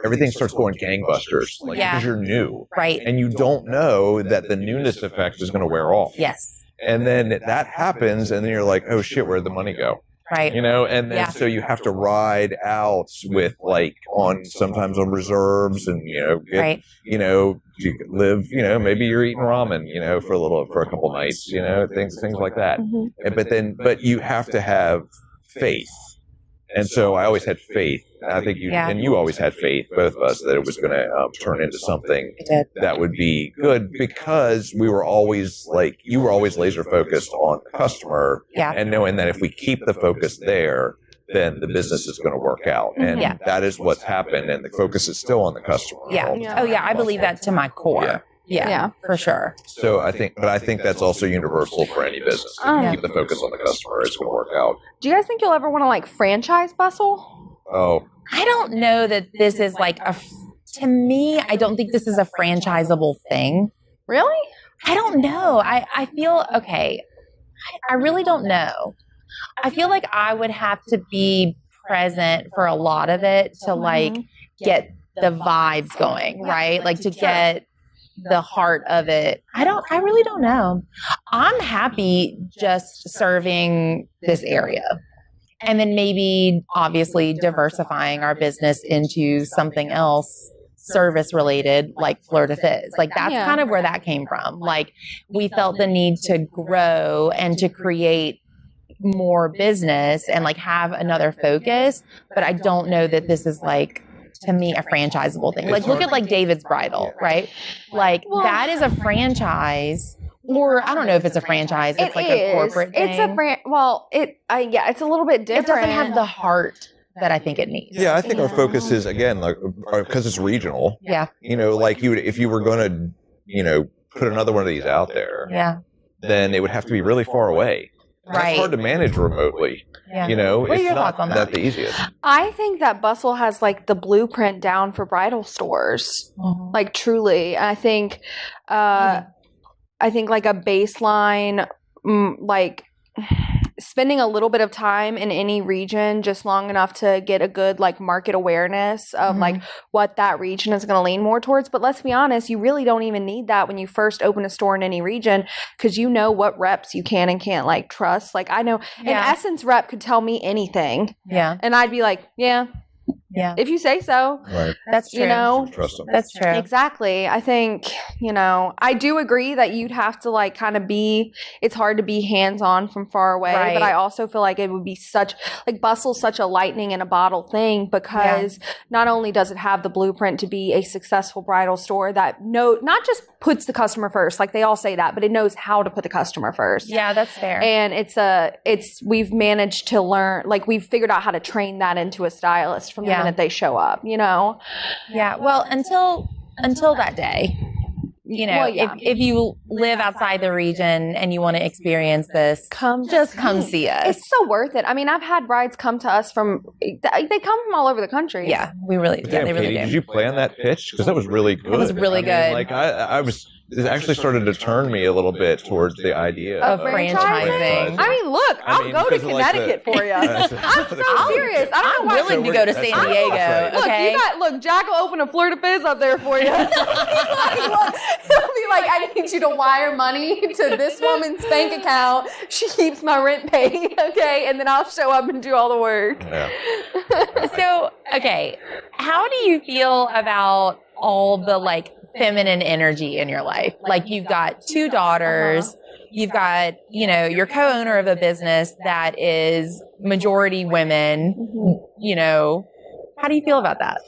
everything starts going gangbusters, because you're new, right? And you don't know that the newness effect is going to wear off. Yes. And then that happens, and then you're like, oh shit, where'd the money go? Right. And then so you have to ride out with sometimes on reserves, and right. You live, maybe you're eating ramen, for a couple nights, things like that. Mm-hmm. But you have to have faith. And so I always had faith. I think you always had faith, both of us, that it was going to turn into something that would be good, because you were always laser focused on the customer, and knowing that if we keep the focus there, then the business is going to work out. And that is what's happened. And the focus is still on the customer. Yeah. Oh yeah. I believe that to my core. Yeah, for sure. So I think that's also universal for any business. If you keep the focus on the customer, it's going to work out. Do you guys think you'll ever want to franchise Bustle? Oh, I don't know that this is to me, I don't think this is a franchisable thing. Really? I don't know. I feel, okay. I really don't know. I feel like I would have to be present for a lot of it to get the vibes going, right? Like to get the heart of it. I really don't know. I'm happy just serving this area. And then maybe obviously diversifying our business into something else service related, like Flirt Fizz. Like that's kind of where that came from. Like we felt the need to grow and to create more business and have another focus. But I don't know that this is to me, a franchisable thing. Look at David's Bridal, right? That is a franchise, or I don't know if it's a franchise. It's a corporate thing. It's it's a little bit different. It doesn't have the heart that I think it needs. Yeah, I think our focus is, again, because it's regional. Yeah. If you were going to, put another one of these out there, then it would have to be really far away. Right. It's hard to manage remotely. Yeah. What are it's your not thoughts on that? the easiest. I think that Bustle has the blueprint down for bridal stores. Mm-hmm. Truly. I think a baseline, spending a little bit of time in any region just long enough to get a good market awareness of what that region is going to lean more towards. But let's be honest, you really don't even need that when you first open a store in any region, because you know what reps you can and can't trust. I know an Essence rep could tell me anything. Yeah. And I'd be like, yeah, Yeah. If you say so. Right. That's true. You know? Trust them. That's true. Exactly. I think, I do agree that you'd have to like kind of it's hard to be hands-on from far away, Right. but I also feel like it would be Bustle's such a lightning in a bottle thing because not only does it have the blueprint to be a successful bridal store that not just puts the customer first, like they all say that, but it knows how to put the customer first. Yeah, that's fair. And we've managed to learn, like we've figured out how to train that into a stylist from the minute they show up, Yeah. Well, until that day, if you live outside the region and you want to experience this, come see us. It's so worth it. I mean, I've had brides come to us they come from all over the country. Yeah, they really do. Did you plan that pitch? Because that was really good. It was really good. Like it actually started to turn me a little bit towards the idea of franchising. I mean, look, I'll go to Connecticut for you. I'm so serious. I don't know why. I'm willing to go to San Diego. Okay. Look, Jack will open a Fleur de Fizz up there for you. He'll be like, I need you to wire money to this woman's bank account. She keeps my rent paid, okay? And then I'll show up and do all the work. Yeah. So, okay, how do you feel about all the feminine energy in your life? Like you've got 2 daughters, you've got, you're co-owner of a business that is majority women, how do you feel about that?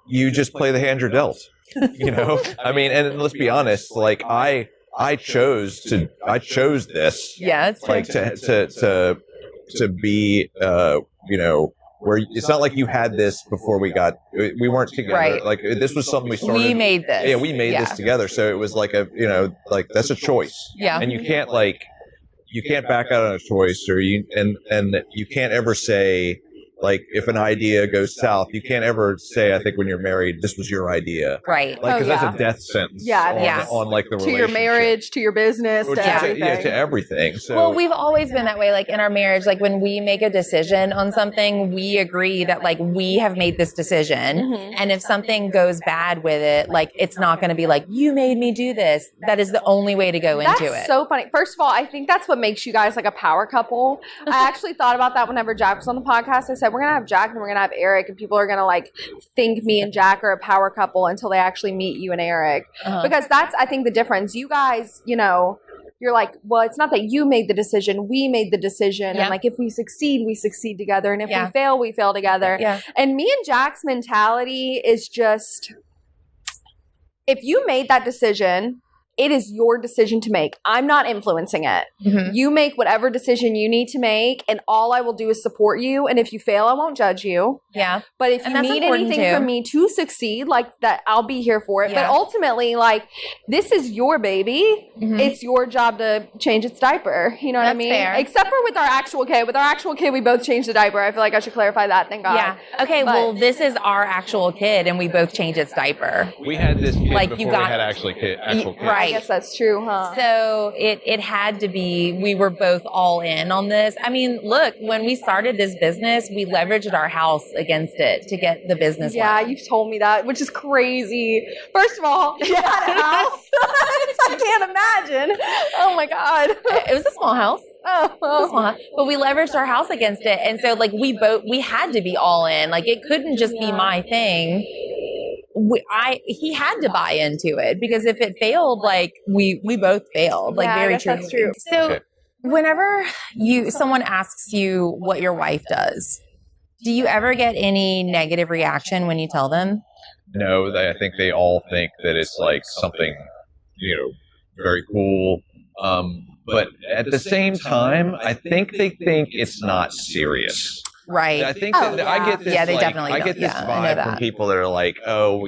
You just play the hand you're dealt, I mean, and let's be honest, like I chose this. Yeah, it's like to be, where it's not like you had this before we weren't together. Right. Like this was something we started. We made this. Yeah, we made this together. So it was like that's a choice. Yeah. And you can't back out on a choice, or you can't ever say, like, if an idea goes south, you can't ever say, I think when you're married, this was your idea. Right. Like, because that's a death sentence. On like the relationship. To your marriage, to your business, to everything. Yeah, to everything. So, well, we've always been that way. Like in our marriage, like when we make a decision on something, we agree that like we have made this decision. Mm-hmm. And if something goes bad with it, like it's not going to be like, you made me do this. That is the only way to go into it. That's so funny. First of all, I think that's what makes you guys like a power couple. I actually thought about that whenever Jack was on the podcast. I said, we're going to have Jack and we're going to have Eric, and people are going to like think me and Jack are a power couple until they actually meet you and Eric. Because that's, I think, the difference. You guys, you're like, well, it's not that you made the decision, we made the decision. Yeah. And like, if we succeed together. And if we fail together. Yeah. And me and Jack's mentality is just, if you made that decision, it is your decision to make. I'm not influencing it. Mm-hmm. You make whatever decision you need to make, and all I will do is support you. And if you fail, I won't judge you. Yeah. But if you need anything from me to succeed, like that, I'll be here for it. Yeah. But ultimately, like, this is your baby. Mm-hmm. It's your job to change its diaper. You know what I mean? Fair. Except for with our actual kid. With our actual kid, we both changed the diaper. I feel like I should clarify that. Thank God. Yeah. Okay. Well, this is our actual kid, and we both changed its diaper. We had this kid before we had actual kid. Right. I guess that's true, huh? So it had to be, we were both all in on this. I mean, look, when we started this business, we leveraged our house against it to get the business. Yeah, you've told me that, which is crazy. First of all, you had a house. I can't imagine. Oh my God. It was a small house. But we leveraged our house against it. And so like we had to be all in. Like it couldn't just be my thing. He had to buy into it, because if it failed, like we both failed. Like very true. That's true. So whenever someone asks you what your wife does, do you ever get any negative reaction when you tell them? No, I think they all think that it's like something, very cool. But at the same time, I think they think it's not serious. Right. I think I get this. Yeah, they definitely. I get this vibe from people that are like, "Oh,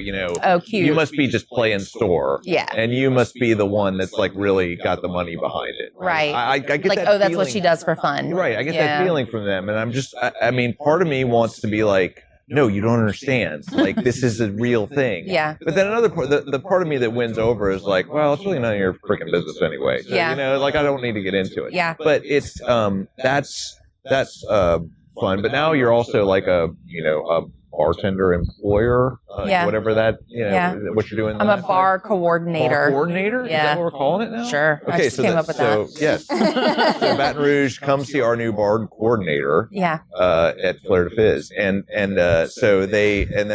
cute. You must be just playing store, and you must be the one that's like really got the money behind it." Right. I get like, that. Oh, that's what she does for fun. Right. I get that feeling from them, and I'm just. I mean, part of me wants to be like, no, you don't understand. Like, this is a real thing. Yeah. But then another part, the part of me that wins over is like, well, it's really none of your freaking business anyway. So, like, I don't need to get into it. Yeah. But it's that's fun. But now you're also like a bartender employer, whatever that, what you're doing. I'm a bar coordinator. Bar coordinator? Yeah. Is that what we're calling it now? Sure. Okay, I just came up with that. Yes. So Baton Rouge, come see our new bar coordinator. Yeah. At Fleur de Fizz, and then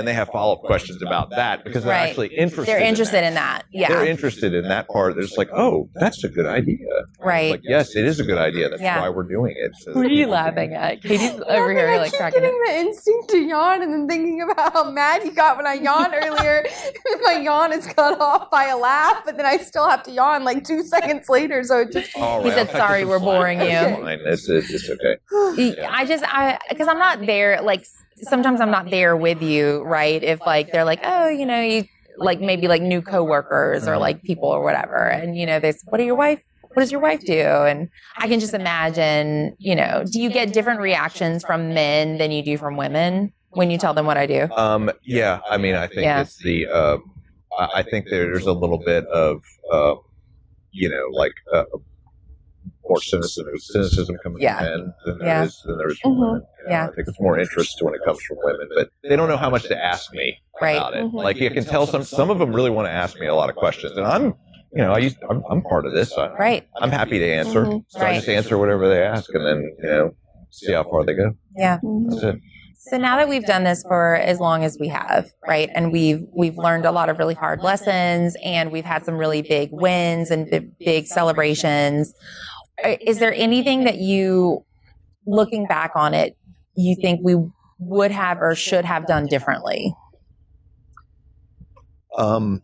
they have follow-up questions about that because they're actually interested. They're interested in that. Yeah. They're interested in that part. They're just like, oh, that's a good idea. Right. Like, yes, it is a good idea. That's why we're doing it. So what are you laughing at? Katie's over here like cracking getting the instinct to yawn and then thinking about how mad you got when I yawned earlier. My yawn is cut off by a laugh, but then I still have to yawn like 2 seconds later. So it just he said, "Sorry, we're boring you." It's okay. Because I'm not there. Like sometimes I'm not there with you, right? If like they're like, oh, you like maybe like new coworkers or like people or whatever, and they say, what does your wife do? And I can just imagine, do you get different reactions from men than you do from women when you tell them what I do? Yeah. I mean, I think it's I think there's a little bit of, more cynicism coming from men than there is from women. I think it's more interest when it comes from women, but they don't know how much to ask me about it. Like you can tell some of them really want to ask me a lot of questions, and I'm part of this. I'm happy to answer. So I just answer whatever they ask, and then see how far they go. Yeah, that's it. So now that we've done this for as long as we have, right, and we've learned a lot of really hard lessons, and we've had some really big wins and big celebrations. Is there anything that you, looking back on it, you think we would have or should have done differently? I mean,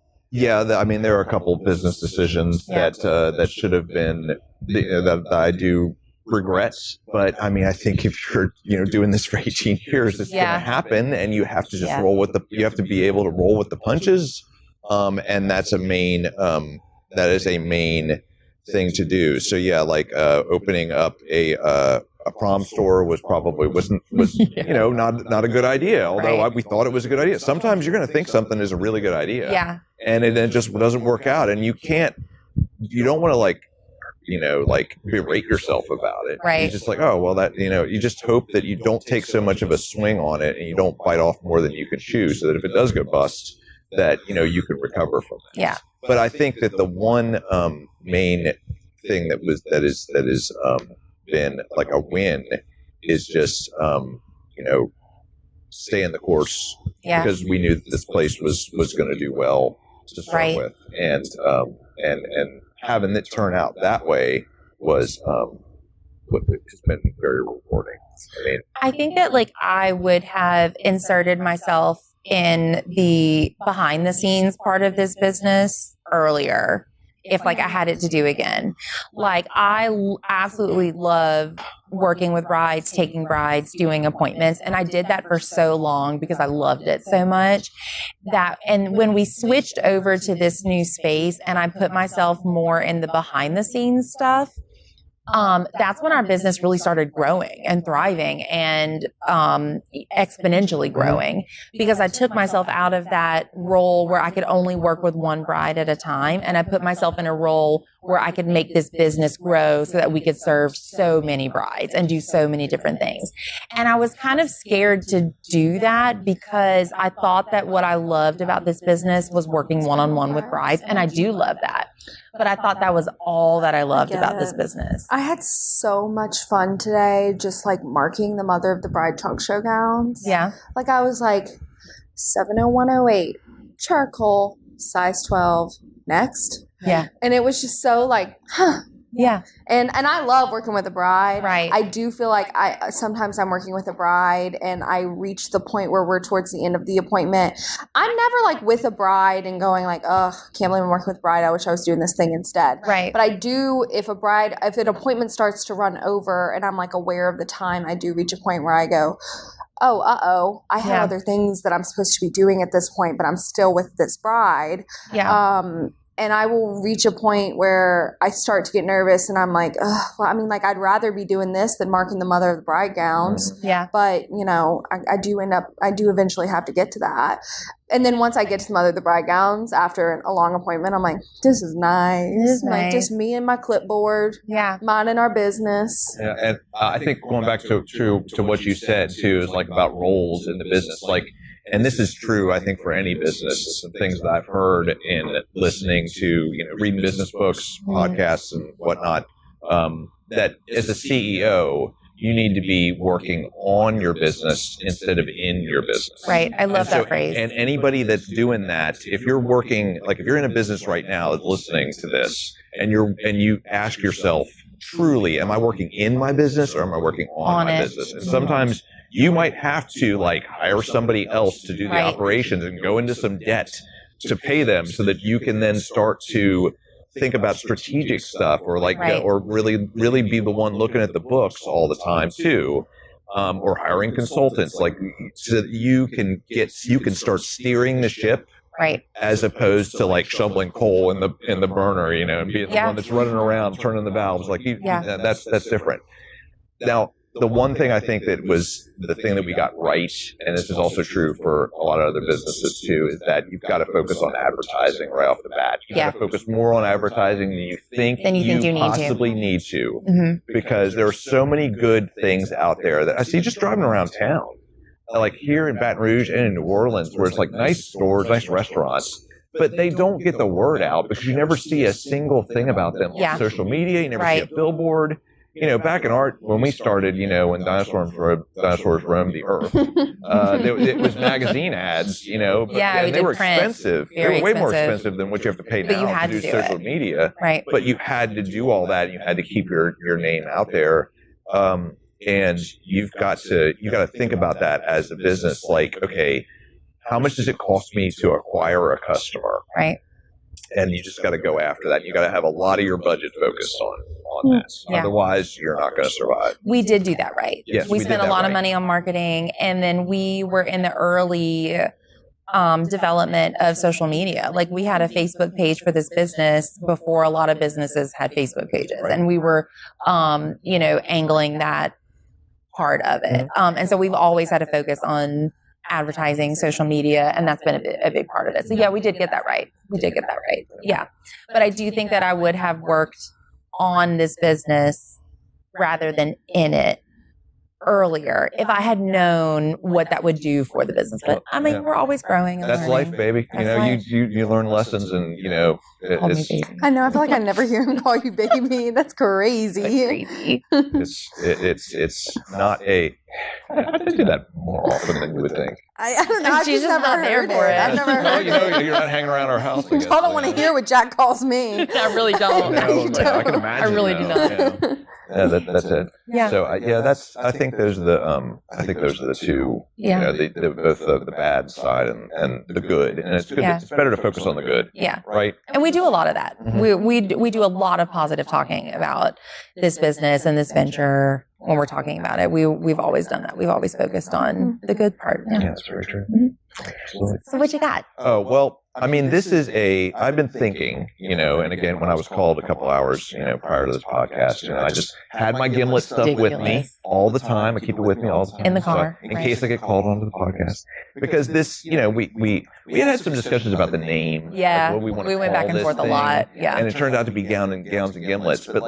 there are a couple of business decisions that should have been that I do regret. But I mean, I think if you're doing this for 18 years, it's going to happen, and you have to just you have to be able to roll with the punches, and that's that is a main thing to do. So opening up a prom store wasn't not a good idea, although we thought it was a good idea. Sometimes you're going to think something is a really good idea, and it just doesn't work out, and you don't want to berate yourself about it. Right. You're just like, oh well, that you just hope that you don't take so much of a swing on it, and you don't bite off more than you can chew, so that if it does go bust, that you can recover from it. Yeah. But I think that the one main thing that is been like a win is just staying the course, because we knew that this place was going to do well to start with, and having it turn out that way was it's been very rewarding. I think that I would have inserted myself in the behind the scenes part of this business earlier if I had it to do again. I absolutely love working with brides, taking brides, doing appointments. And I did that for so long because I loved it so much and when we switched over to this new space and I put myself more in the behind the scenes stuff, that's when our business really started growing and thriving and exponentially growing, because I took myself out of that role where I could only work with one bride at a time, and I put myself in a role where I could make this business grow so that we could serve so many brides and do so many different things. And I was kind of scared to do that because I thought that what I loved about this business was working one-on-one with brides, and I do love that. But I thought that was all that I loved about this business. I had so much fun today just marking the mother of the bride trunk show gowns. Yeah. I was 70108, charcoal, size 12, next. Yeah. And it was just so Yeah. And I love working with a bride. Right. I do feel like sometimes I'm working with a bride and I reach the point where we're towards the end of the appointment. I'm never with a bride and going ugh, can't believe I'm working with a bride. I wish I was doing this thing instead. Right. But I do, if an appointment starts to run over and I'm aware of the time, I do reach a point where I go, oh, I have other things that I'm supposed to be doing at this point, but I'm still with this bride. Yeah. And I will reach a point where I start to get nervous and I'm I'd rather be doing this than marking the mother of the bride gowns. Yeah. But, I do eventually have to get to that. And then once I get to the mother of the bride gowns after a long appointment, I'm this is nice. It is nice. Just me and my clipboard. Yeah. Minding our business. Yeah. And I think going back to what you said too is about roles in the business. and this is true, I think, for any business. Some things that I've heard in listening to, reading business books, podcasts, and whatnot, that as a CEO, you need to be working on your business instead of in your business. Right. I love that phrase. And anybody that's doing that, if you're working, like if you're in a business right now that's listening to this, and you ask yourself, truly, am I working in my business or am I working on my business? And sometimes you might have to hire somebody else to do the operations and go into some debt to pay them so that you can then start to think about strategic stuff or or really be the one looking at the books all the time too. Or hiring consultants so that you can start steering the ship. Right. As opposed to shoveling coal in the burner, and being the one that's running around turning the valves. That's different. Now, the one thing I think that was the thing that we got right, and this is also true for a lot of other businesses too, is that you've got to focus on advertising right off the bat. You've got to focus more on advertising than you think you possibly need to, because there are so many good things out there that I see just driving around town. Like here in Baton Rouge and in New Orleans, where it's nice stores, nice restaurants, but they don't get the word out because you never see a single thing about them on social media. You never see a billboard. Back in when we started, when dinosaurs roamed the earth, it was magazine ads, but and they were expensive. They were way more expensive than what you have to pay now to do social media. Right. But you had to do all that. And you had to keep your name out there. And you've got to think about that as a business. Okay, how much does it cost me to acquire a customer? Right. And you just got to go after that. You got to have a lot of your budget focused on that. Yeah. Otherwise, you're not going to survive. We did do that right. Yes, we spent a lot of money on marketing, and then we were in the early development of social media. We had a Facebook page for this business before a lot of businesses had Facebook pages, and we were, angling that part of it. And so we've always had to focus on advertising, social media, and that's been a big part of it. So yeah, we did get that right. Yeah. But I do think that I would have worked on this business rather than in it earlier if I had known what that would do for the business. But I mean, we're always growing. And that's learning. Life, baby. You learn lessons, and I know. I feel like I never hear him call you baby. That's crazy. It's not a. I do that more often than you would think. I don't know. I've just never heard it. I've never heard it. You're not hanging around our house. I don't want to hear what Jack calls me. I really don't. I can imagine. I really do not. Yeah, that's it. Yeah. So I think those are the two. Yeah. Both the bad side and the good, and it's good. Yeah. It's better to focus on the good. Yeah. Right. And we do a lot of that. Mm-hmm. We do a lot of positive talking about this business and this venture when we're talking about it. We've always done that. We've always focused on the good part. Yeah, that's very true. Mm-hmm. So what you got? Oh, well, I mean, I've been thinking, and again, when I was called a couple hours, prior to this podcast, I just had my Gimlet stuff with me all the time. I keep it with me all the time. In the car. In case I get called onto the podcast. Because this, we had some discussions about the name. Yeah. What we went back and forth a lot. Yeah. And it turned out to be gowns and gimlets. But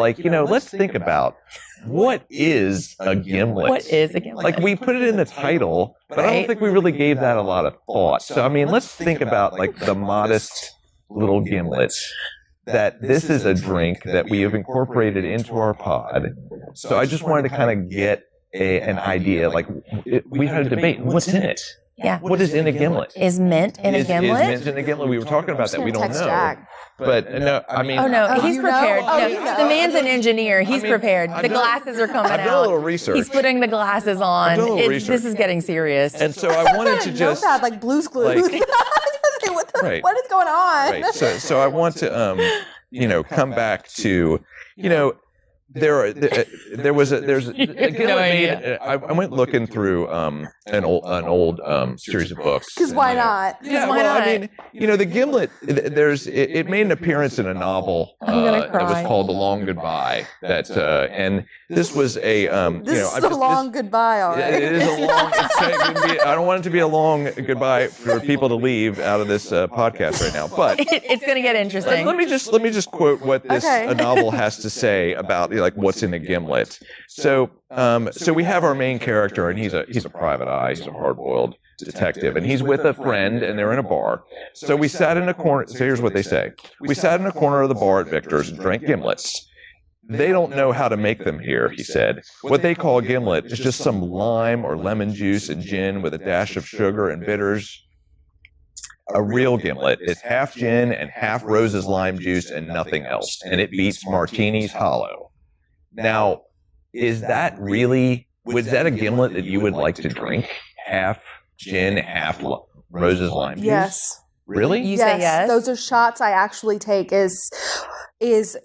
let's think about what is a gimlet? What is a gimlet? We put it in the title, but I don't think we really gave that a lot of thought. So, I mean, let's think about the modest little gimlets. That this is a drink that we have incorporated into our pod. So I just wanted to kind of get an idea. We had a debate. What's in it? Yeah. What is in a gimlet? Is mint in a gimlet? Is mint in a gimlet? We were talking about that. We don't know. Jack. But no, I mean. Oh no, he's prepared. Oh, the man's an engineer. He's prepared. The glasses are coming out. I've done a little research. He's putting the glasses on. I've done a little research. This is getting serious. And so I wanted to just. Notepad, like Blue's Clues. What is going on? Right. So I want to come back to there was a Gimlet I went looking through an old series of books. Because why not? Yeah, why not? I mean, the Gimlet. It made an appearance in a novel that was called The Long Goodbye. And this was a This is a long goodbye. All right. It is a long. I don't want it to be a long goodbye for people to leave out of this podcast right now. But it's going to get interesting. Let me just quote what this novel has to say about what's in a gimlet. So we have our main character, and he's a private eye. He's a hard-boiled detective, and he's with a friend, and they're in a bar. So we sat in a corner. So here's what they say: we sat in a corner of the bar at Victor's and drank gimlets. They don't know how to make them here, he said. What they call a gimlet is just some lime or lemon juice and gin with a dash of sugar and bitters. A real gimlet is half gin and half Rose's lime juice and nothing else, and it beats martinis hollow. Now, is that really, was that a gimlet that you would like to drink? Half gin, half Rose's lime juice? Yes. Really? You say yes? Those are shots I actually take is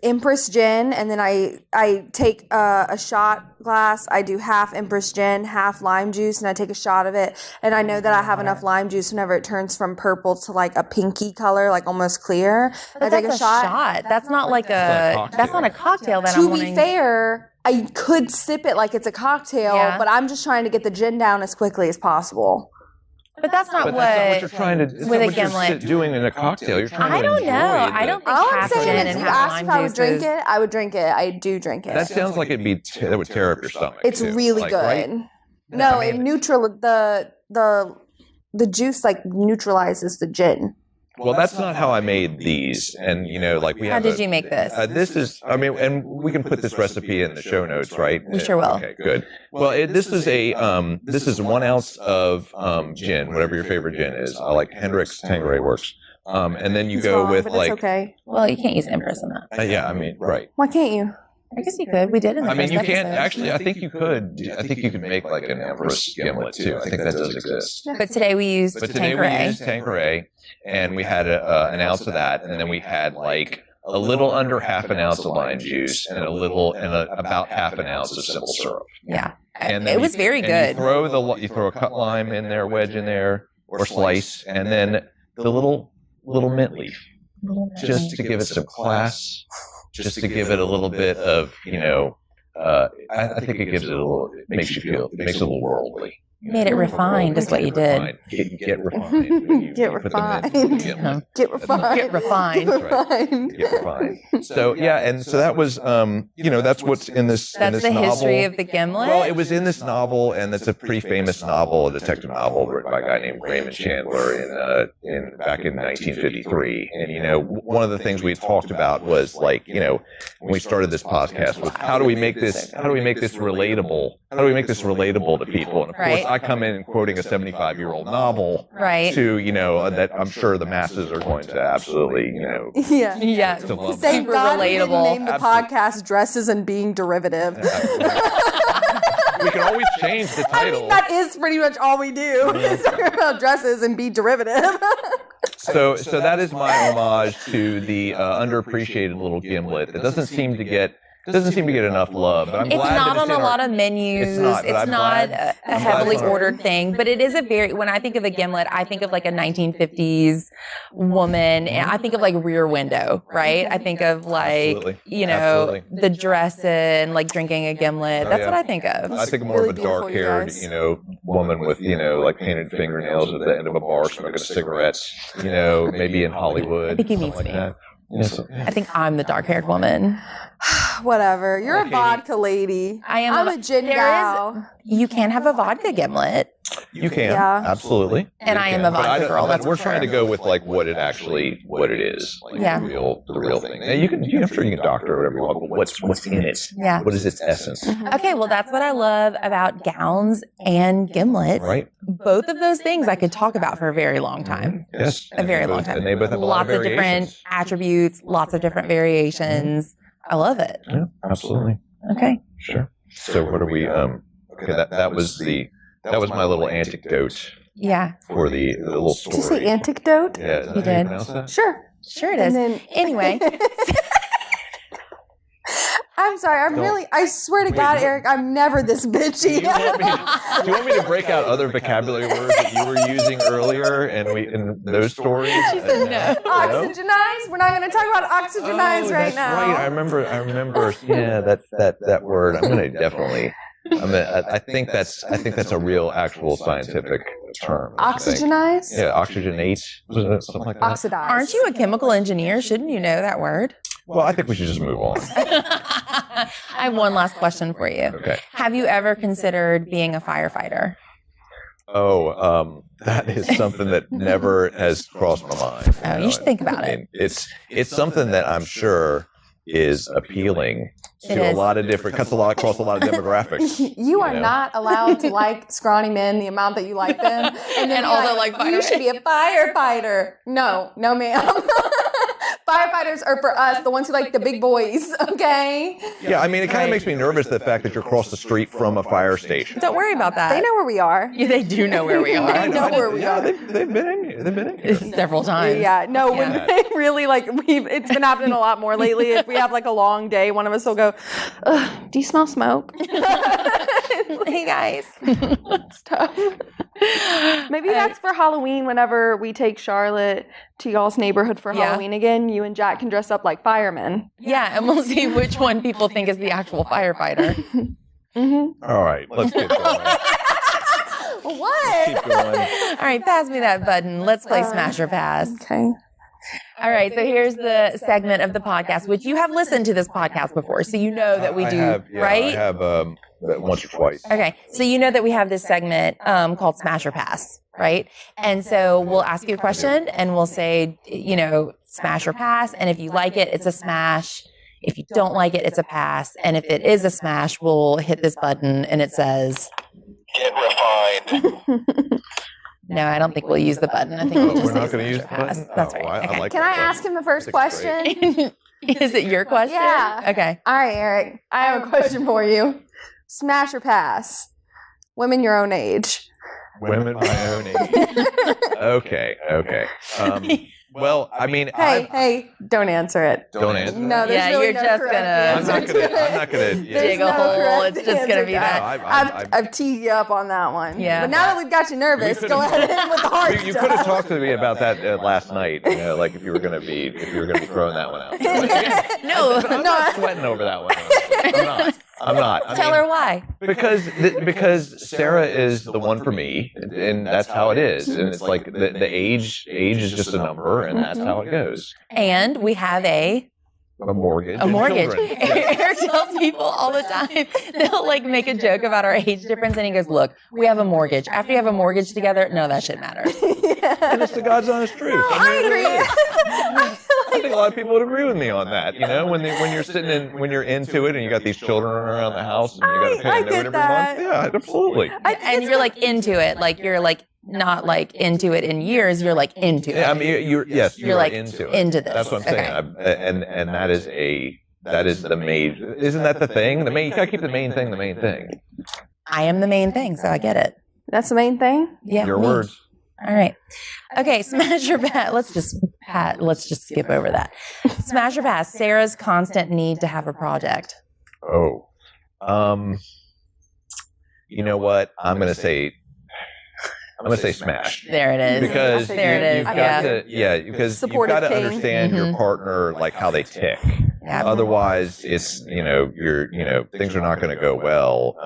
Empress gin, and then I take a shot glass. I do half Empress gin, half lime juice, and I take a shot of it. And I know that I have enough lime juice whenever it turns from purple to like a pinky color, like almost clear. But I take a shot. That's not like that's not a cocktail. That To be fair, I could sip it like it's a cocktail, but I'm just trying to get the gin down as quickly as possible. But that's not what you're trying to with a gimlet doing in a cocktail. You're trying I don't know. I don't think half gin and half lime if I would juice drink it, I would drink it. I do drink it. That sounds like that would tear up your stomach. It's too. really like, good. Right? No, it the juice like neutralizes the gin. Well, that's not how I made these. And, like we have. How did you make this? This is, and we can put this recipe in the show notes, right? We sure will. Okay, good. Well, this is 1 ounce of gin, whatever your favorite gin is. I like Hendrick's Tanqueray works. And then you go with but it's okay. Well, you can't use Empress in that. Right. Why can't you? I guess you could. We did in the first you can't episode. actually. I think you could. I think you could make like an Empress gimlet too. I think that does exist. But today we used we used Tanqueray, and we had an ounce of that, and then we had like a little under half an ounce of lime juice, and about half an ounce of simple syrup. Yeah, and it was very good. You throw a cut lime in there, wedge in there, or slice, and then the little mint leaf, just to give it some class. Just to give it a little bit of, I think it gives it it makes it a little worldly. You made it refined is what you did. Get refined. Get refined. Get refined. Get refined. Get refined. So, and so that was, that's what's in this That's in this the novel. History of the Gimlet? Well, it was in this novel, and it's a pretty famous novel, a detective novel written by a guy named Raymond Chandler back in 1953. And, one of the things we talked about was like, when we started this podcast was how do we make this relatable? How do we make this relatable to people? And of course, I come in quoting a 75-year-old novel, right? To that I'm sure the masses are going to absolutely, yeah, to love. Thank God we didn't name the Absolutely. podcast "Dresses and Being Derivative." We can always change the title. That is pretty much all we do is talk about dresses and be derivative. So that is my homage to the underappreciated little gimlet that doesn't seem to get enough love. But I'm glad not that on a lot of menus. It's not a heavily ordered thing, but it is when I think of a gimlet, I think of like a 1950s woman, and I think of like Rear Window, right? I think of like, Absolutely. the dress and like drinking a gimlet. That's what I think of. I think more of a dark-haired, woman with, like painted fingernails at the end of a bar smoking a cigarette, maybe in Hollywood. I think he means like me. That. I think I'm the dark-haired woman. Whatever. You're a vodka lady. I'm a gin gal. You can have a vodka gimlet. You can, absolutely. And I am a vodka girl. That's we're trying to go with like what it is, like the real thing. Now I'm sure you can doctor whatever you want, but what's in it? Yeah. What is its essence? Okay, well that's what I love about gowns and gimlets. Right. Both of those things I could talk about for a very long time. Yes. A very long time. And they both have lots of different variations. attributes, lots of different variations. I love it. Yeah, absolutely. Okay. Sure. So what are we? Okay, that was my little anecdote. Yeah. For the little story. Did you say anecdote? Yeah. You did. Sure. Sure it is. Anyway. I'm sorry. I swear to God, Eric, I'm never this bitchy. Do you want me to break out other vocabulary words that you were using earlier in those stories? She said no. Oxygenize? We're not going to talk about oxygenize right now. Right. I remember. Yeah, that word. I'm going to definitely. I think that's a real, actual scientific term. Oxygenize? Yeah, oxygenate, something like that. Oxidize. Aren't you a chemical engineer? Shouldn't you know that word? Well, I think we should just move on. I have one last question for you. Okay. Have you ever considered being a firefighter? That is something that never has crossed my mind. Oh, you should think about it. It's something that I'm sure is appealing to a lot of different, cuts a lot across a lot of demographics. You are not allowed to like scrawny men the amount that you like them. And then also like you should be a firefighter. No, ma'am. Firefighters are for us, the ones who like the big boys, okay? Yeah, I mean, it kind of makes me nervous, the fact that you're across the street from a fire station. Don't worry about that. They know where we are. Yeah, they do know where we are. They know where we are. They've been in here. They've been in here. Several times. Yeah, no, when they really it's been happening a lot more lately. If we have like a long day, one of us will go, do you smell smoke? Hey guys. It's tough. Maybe that's for Halloween whenever we take Charlotte to y'all's neighborhood for Halloween again. You and Jack can dress up like firemen. Yeah, and we'll see which one people think is the actual firefighter. Mm-hmm. All right, let's get going. What? Keep going. All right, pass me that button. Let's play Smash or Pass. Okay. All right, so here's the segment of the podcast, which you have listened to this podcast before, so you know that we do, right? I have once or twice. Okay, so you know that we have this segment called Smash or Pass, right? And so we'll ask you a question, and we'll say, smash or pass, and if you like it, it's a smash. If you don't like it, it's a pass. And if it is a smash, we'll hit this button, and it says... Get refined. No, I don't think we'll use the button. I think we'll just we're not say going to use the pass. button? That's Oh, right. I Okay. like Can that I ask button. him the first That's great. question? Is it your question? Yeah. Okay. All right, Eric. I have a question for you. Smash or pass? Women your own age. Women my own age. Okay. Well, I mean, Hey, don't answer it. don't answer. No, there's Yeah, really you're no just correct gonna- answer I'm not gonna. There's dig a no hole. correct It's just gonna be answer to that. I've teed you up on that one. Yeah. But now that we've got you nervous, We go could've- ahead with the hard You stuff. could have talked to me about that last night. Like if you were gonna be throwing that one out. But again, No. I'm not sweating over that one. Honestly. I'm not. I Tell mean, her why. because Sarah is the one for me, and that's how it is. And it's like the age is just a number, and that's how it goes. And we have a mortgage. A and mortgage. children. Yeah. Eric tells people all the time, they'll like make a joke about our age difference, and he goes, "Look, we have a mortgage. After you have a mortgage together, none of that shit matters." And it's the God's honest truth. No, I agree. I think a lot of people would agree with me on that. When you're sitting in, when you're into it, and you got these children around the house, and you got to pay I a note get every that. month. Yeah, absolutely. And you're like into it, like you're like not like into it in years. You're like into it. Yeah, I mean, you're You're like into it. into this. That's what I'm saying. And that is the main. Isn't that the thing? The main. You gotta keep the main thing the main thing. I am the main thing, so I get it. That's the main thing? Yeah. Your me. words. All right. Okay, smash or pass. Let's just skip over that. Smash or pass. Sarah's constant need to have a project. Oh. You know what? I'm gonna say smash. There it is. Because there it is. you've got Yeah. because Supportive you've got to king. understand your Mhm. partner, like how they tick. Yeah. Otherwise, it's things are not going to go well.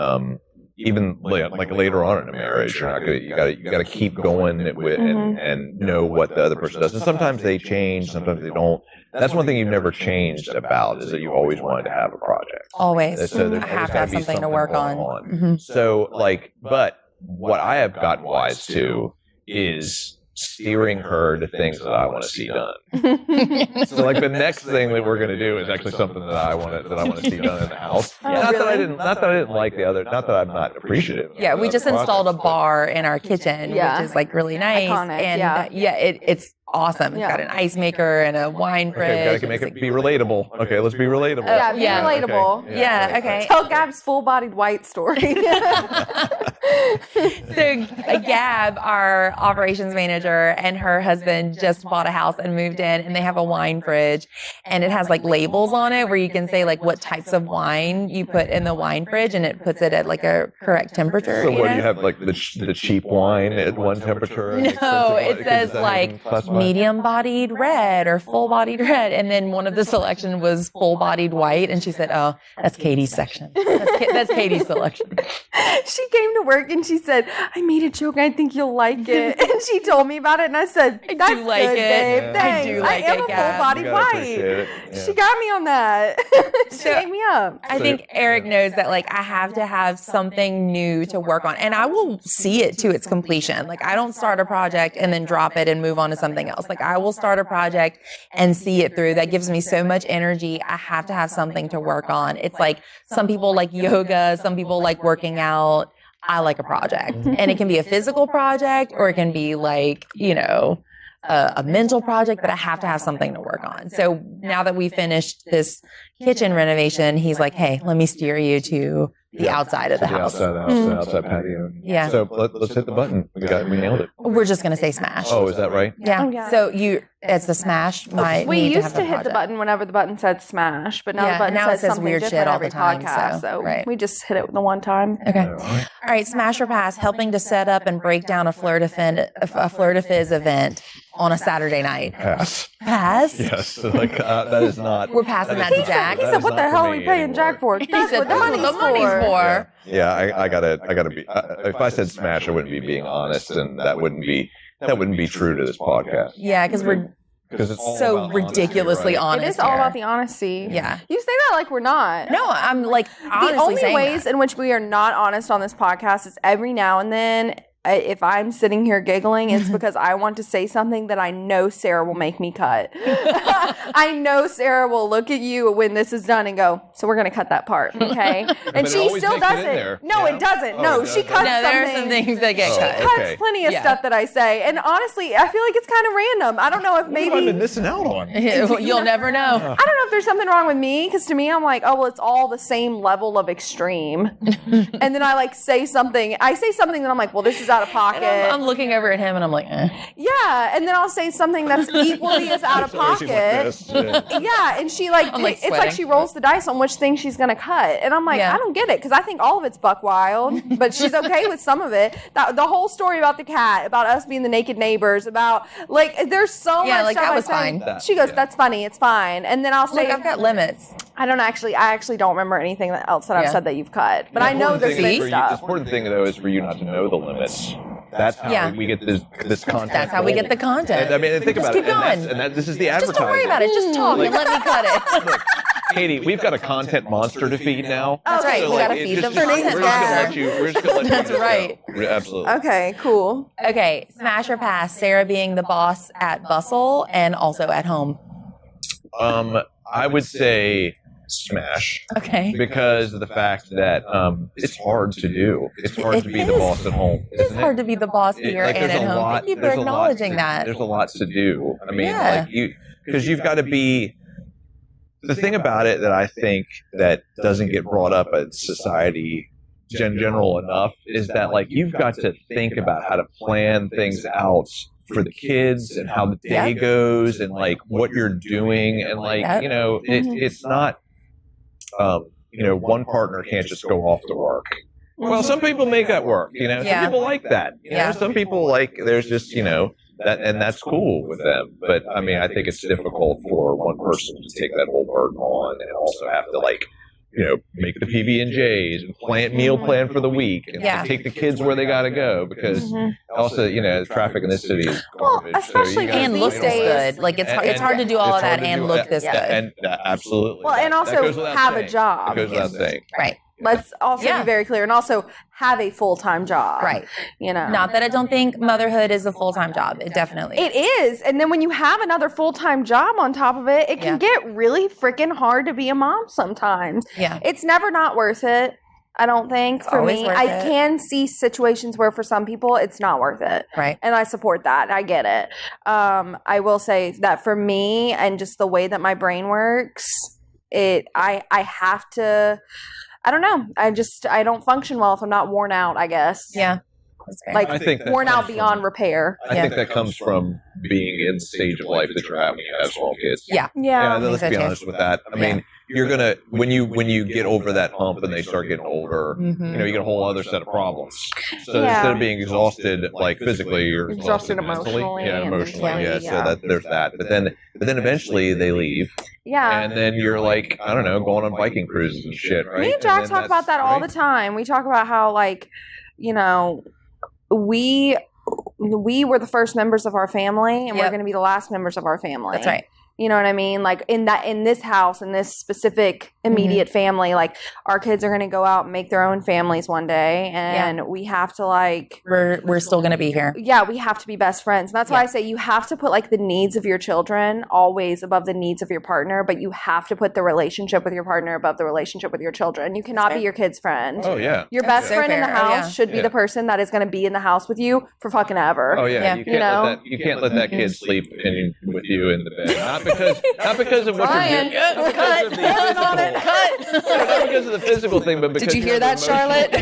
Even like later on in a marriage, you're not gonna, you got to keep going with and know what the other person does. And sometimes they change, sometimes they don't. That's one thing you've never changed about, is that you always wanted to have a project. Always. So there's I always have to gotta have be something to work going on. Mhm. So but what I have gotten wise to is steering her to things that I want to see done. So like the next thing that we're going to do is actually something that I want to see done in the house. Oh, Not that I really? didn't like the other. Not that I'm not appreciative. Yeah, we of just the installed a project, bar in our kitchen, Yeah. which is like really nice. Iconic, and yeah. it's awesome. It's Yeah. got an ice maker and a wine fridge. Okay, we gotta make It's it be relatable. Okay, let's be relatable. Yeah, be Yeah. relatable. Okay. Yeah, okay. Tell Gab's full-bodied white story. So Gab, our operations manager, and her husband just bought a house and moved in, and they have a wine fridge, and it has like labels on it where you can say like what types of wine you put in the wine fridge, and it puts it at like a correct temperature. So what do know? you have, like the cheap wine at one temperature? And the No, expensive wine? it says Does that like even classify? medium-bodied red or full-bodied red. And then one of the selection was full-bodied white. And she said, oh, that's Katie's section. That's Katie's selection. She came to work and she said, I made a joke. I think you'll like it. And she told me about it. And I said, that's I do like good, it. babe. Yeah. Thanks. I do like am it, a Gab. full-bodied white. Yeah. She got me on that. She ate me up. I think Eric knows that, like, I have to have something new to work on, and I will see it to its completion. Like, I don't start a project and then drop it and move on to something else. Like, I will start a project and see it through. That gives me so much energy. I have to have something to work on. It's like some people like yoga, some people like working out. I like a project, and it can be a physical project or it can be like, you know, a mental project, but I have to have something to work on. So now that we finished this kitchen renovation, he's like, hey, let me steer you to the outside of the house. Outside the house, the outside patio. Yeah. So let's hit the button. We nailed it. We're just going to say smash. Oh, is that right? Yeah. Oh, yeah. So it's a smash. We used to hit the button whenever the button said smash, but now the button says something weird different shit all every the time. podcast. So we just hit it the one time. Okay. All right. Smash or pass, helping to set up and break down a Fleur de Fizz event on a Saturday night. Pass. Pass? Yes. Like that is not. We're passing that to Jack. He said, what the hell are we paying Jack for? That's what the money's for. Yeah, I gotta be. If I said smash, I wouldn't be being honest, and that wouldn't be true to this podcast. Yeah, because it's all so about ridiculously honest. It is all about the honesty. Yeah. You say that like we're not. No, I'm like honestly the only saying ways that. in which we are not honest on this podcast is every now and then. If I'm sitting here giggling, it's because I want to say something that I know Sarah will make me cut. I know Sarah will look at you when this is done and go, so we're going to cut that part, okay? And she still doesn't. No, it doesn't. No, she cuts something. No, there are some things that get cut. She cuts plenty of stuff that I say. And honestly, I feel like it's kind of random. I don't know if maybe... What have I been missing out on? You'll never know. I don't know if there's something wrong with me, because to me, I'm like, oh, well, it's all the same level of extreme. And then I like say something. I say something that I'm like, well, this is out of pocket. I'm looking over at him and I'm like, eh. Yeah, and then I'll say something that's equally as out of pocket. Yeah, and she it's like she rolls the dice on which thing she's gonna cut, and I'm like, I don't get it, because I think all of it's buck wild, but she's okay with some of it. The whole story about the cat, about us being the naked neighbors, about like there's so much like stuff that was I say. fine. She goes, that's funny, it's fine, and then I'll say, look, I've got limits. I actually don't remember anything else that I've said that you've cut, but I know there's been stuff. The important thing though is for you not to know the limits. That's how we get this content. That's how we get the content. And, I mean, think about keep it. going. And this is the advertising. Just don't worry about it. Just talk and let me cut it. Look, Katie, we've got a content monster to feed now. That's right. We got to feed them. We're just going to let you. That's right. Absolutely. Okay, cool. Okay, smash or pass. Sarah being the boss at Bustle and also at home. I would say smash. Okay. Because of the fact that it's hard to do. It's hard to be the boss at home. It's hard to be the boss here and at home. Thank you for acknowledging that. There's a lot to do. I mean, because you've got to be. The thing about it that I think that doesn't get brought up in society general enough is that like you've got to think about how to plan things out for the kids and how the day goes and like what you're doing and like it's not one partner can't just go off to work. Well, some people make that work, some people like that. Some people like there's just that, and that's cool with them. But I mean, I think it's difficult for one person to take that whole burden on and also have to make the PB&Js and meal plan for the week and take the kids where they got to go because also, traffic in this city is garbage. Especially and look this good. Like it's hard to do all of that and look this good. And absolutely. Well, and also have a job. That goes without saying. Right. Let's also be very clear and also have a full-time job. Right. Not that I don't think motherhood is a full-time job. It definitely It is. And then when you have another full-time job on top of it, it can get really freaking hard to be a mom sometimes. Yeah. It's never not worth it, I don't think, for me. I can see situations where for some people it's not worth it. Right. And I support that. I get it. I will say that for me and just the way that my brain works, I have to... I don't know. I don't function well if I'm not worn out, I guess. Yeah. Like I think worn out beyond repair. I think that comes from being in the stage of life that you're having when you have small kids. Yeah. Let's be honest with that. I mean, you're gonna when you get over that hump and they start getting older, you get a whole other set of problems. So instead of being exhausted like physically, you're exhausted emotionally. Emotionally. So that there's that. But then eventually they leave. Yeah. And then you're like, I don't know, going on biking cruises and shit, right? Me and Jack talk about that all the time. We talk about how like, we were the first members of our family, and we're going to be the last members of our family. That's right. You know what I mean? Like in this house, in this specific immediate family, like our kids are going to go out and make their own families one day, and we have to like we're still going to be here. Yeah, we have to be best friends. And that's why I say you have to put like the needs of your children always above the needs of your partner, but you have to put the relationship with your partner above the relationship with your children. You cannot be your kid's friend. Oh yeah. Your best friend in the house should be the person that is going to be in the house with you for fucking ever. Oh yeah. You can't let that kid sleep with you in the bed. Not because of what you're doing. Not because of the physical thing, but because did you hear that, Charlotte?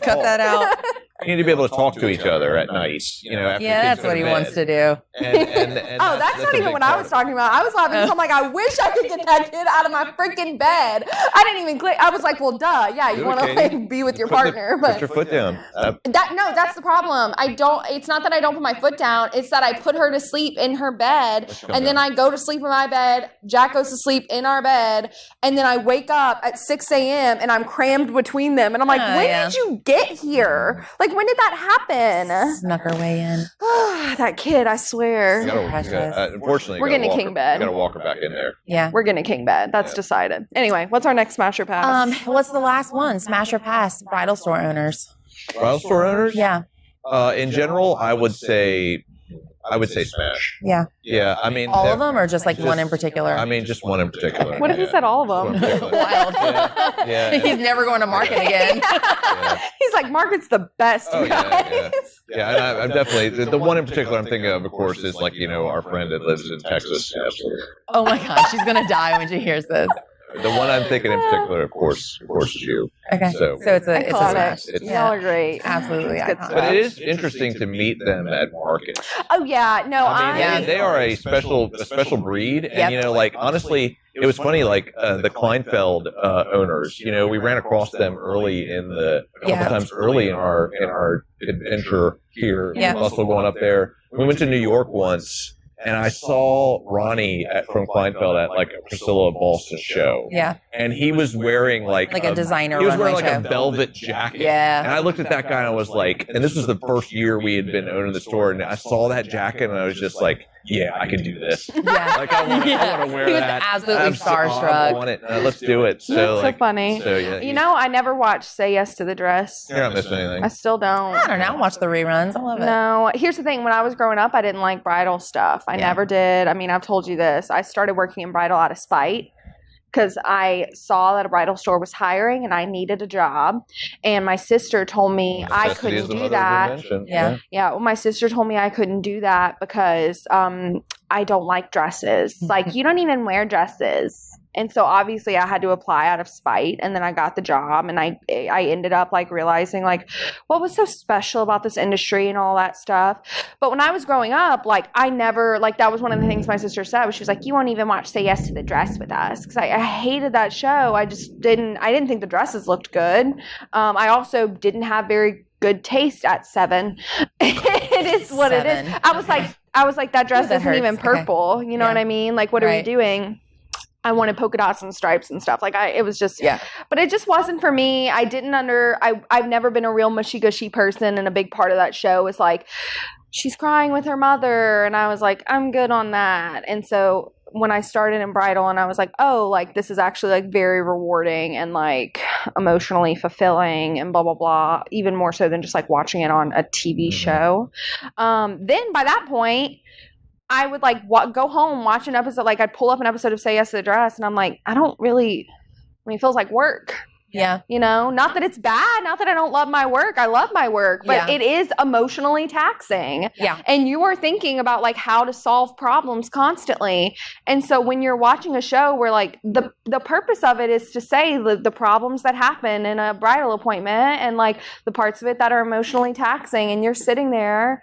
Cut that out. You need to be able to talk to each other at night. After that's what he wants to do. And that's not even what I was talking about. I was laughing because I'm like, I wish I could get that kid out of my freaking bed. I didn't even click. I was like, well, duh. Yeah, you want to like be with your partner. But put your foot down. That's the problem. It's not that I don't put my foot down. It's that I put her to sleep in her bed, and then I go to sleep in my bed. Jack goes to sleep in our bed, and then I wake up at 6 a.m. and I'm crammed between them. And I'm like, when did you get here? Like, when did that happen? Snuck her way in. That kid, I swear. Unfortunately, we're getting a king bed. You gotta walk her back in there. Yeah. We're getting a king bed. That's decided. Anyway, what's our next smash or pass? What's the last one? Smash or pass? Bridal store owners. Bridal store owners? Yeah. In general, I would say smash. Yeah. Yeah. I mean, all of them, or just like one in particular? I mean, just one in particular. What if he said all of them? Wild. Yeah. He's never going to market again. He's like, market's the best. Yeah. And I'm definitely the one in particular I'm thinking of course, is like our friend that lives in Texas. Oh my God, she's gonna die when she hears this. The one I'm thinking in particular, of course, is you. Okay. So it's a smash. Y'all are great. Absolutely. But it is interesting to meet them at markets. Oh yeah, no, I mean, they are a special breed, and like honestly, it was funny. Like the Kleinfeld owners, we ran across them a couple times early in our adventure here in Bustle, going up there. We went to New York once. And I saw Ronnie from Kleinfeld at like a Priscilla Boston show. Yeah. And he was wearing like a designer. He was wearing like a velvet jacket. Yeah. And I looked at that guy and I was like, and this was the first year we had been owning the store, and I saw that jacket and I was just like, yeah, I can do this. Yeah. Like I want to wear that. He was absolutely starstruck. I want it. Let's do it. So that's so funny. So yeah. I never watched Say Yes to the Dress. You're not missing anything. I still don't. I don't know. Watch the reruns. I love it. No. Here's the thing. When I was growing up, I didn't like bridal stuff. I never did. I mean, I've told you this. I started working in bridal out of spite because I saw that a bridal store was hiring and I needed a job. And my sister told me I couldn't do that. Yeah. Well, my sister told me I couldn't do that because I don't like dresses. Like, you don't even wear dresses. And so obviously I had to apply out of spite, and then I got the job, and I ended up like realizing like what was so special about this industry and all that stuff. But when I was growing up, like I never, like that was one of the things my sister said, was she was like, you won't even watch Say Yes to the Dress with us, because I hated that show. I didn't think the dresses looked good. I also didn't have very good taste at 7. It is what 7. It is. I was like that dress isn't even purple. Okay. You know what I mean? Like, what are we doing? I wanted polka dots and stripes and stuff. Like it was just, but it just wasn't for me. I've never been a real mushy-gushy person. And a big part of that show was like, she's crying with her mother. And I was like, I'm good on that. And so when I started in bridal, and I was like, oh, like this is actually like very rewarding and like emotionally fulfilling and blah, blah, blah. Even more so than just like watching it on a TV show. Then by that point, I would like go home, watch an episode. Like I'd pull up an episode of Say Yes to the Dress, and I'm like, it feels like work. Yeah. You know, not that it's bad, not that I don't love my work. I love my work, but it is emotionally taxing. Yeah. And you are thinking about like how to solve problems constantly. And so when you're watching a show where like the purpose of it is to say the problems that happen in a bridal appointment and like the parts of it that are emotionally taxing, and you're sitting there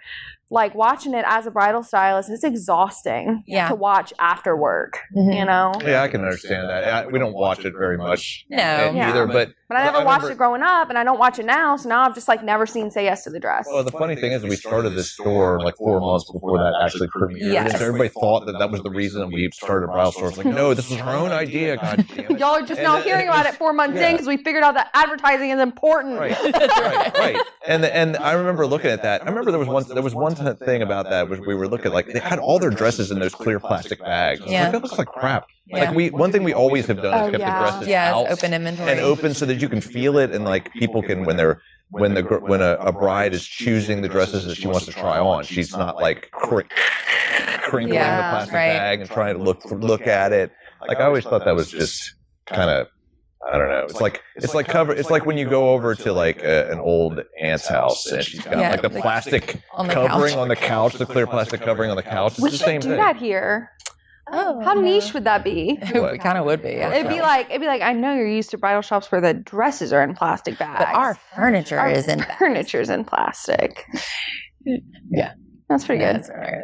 like watching it as a bridal stylist, it's exhausting to watch after work, you know? Yeah, I can understand that. We don't watch it very much either, but I never watched it growing up, and I don't watch it now, so now I've just like never seen Say Yes to the Dress. Well, the funny thing is we started this store like 4 months before that actually premiered. Yes. And so everybody thought that was the reason we started a bridal store. It's like, no, this was our own idea, God damn it. Y'all are just now hearing about it 4 months in because we figured out that advertising is important. Right. And I remember looking at that. I remember there was one thing about that was we were looking like they had all their dresses in those clear plastic bags. Like, that looks like crap. Yeah. Like one thing we always have done is kept the dresses out open inventory and open so that you can feel it, and like people can when a bride is choosing the dresses that she wants to try on, she's not like crinkling the plastic bag and trying to look at it. Like I always thought that was just kind of, I don't know. It's like when you go over to like an old aunt's house and she's got like the plastic covering on the couch, the clear plastic covering on the couch. It's We the should same do thing. that here. Oh, How niche would that be? It kind of would be. Yeah. It'd be like I know you're used to bridal shops where the dresses are in plastic bags, But our furniture is in furniture's in plastic. Yeah. That's pretty good. That's right.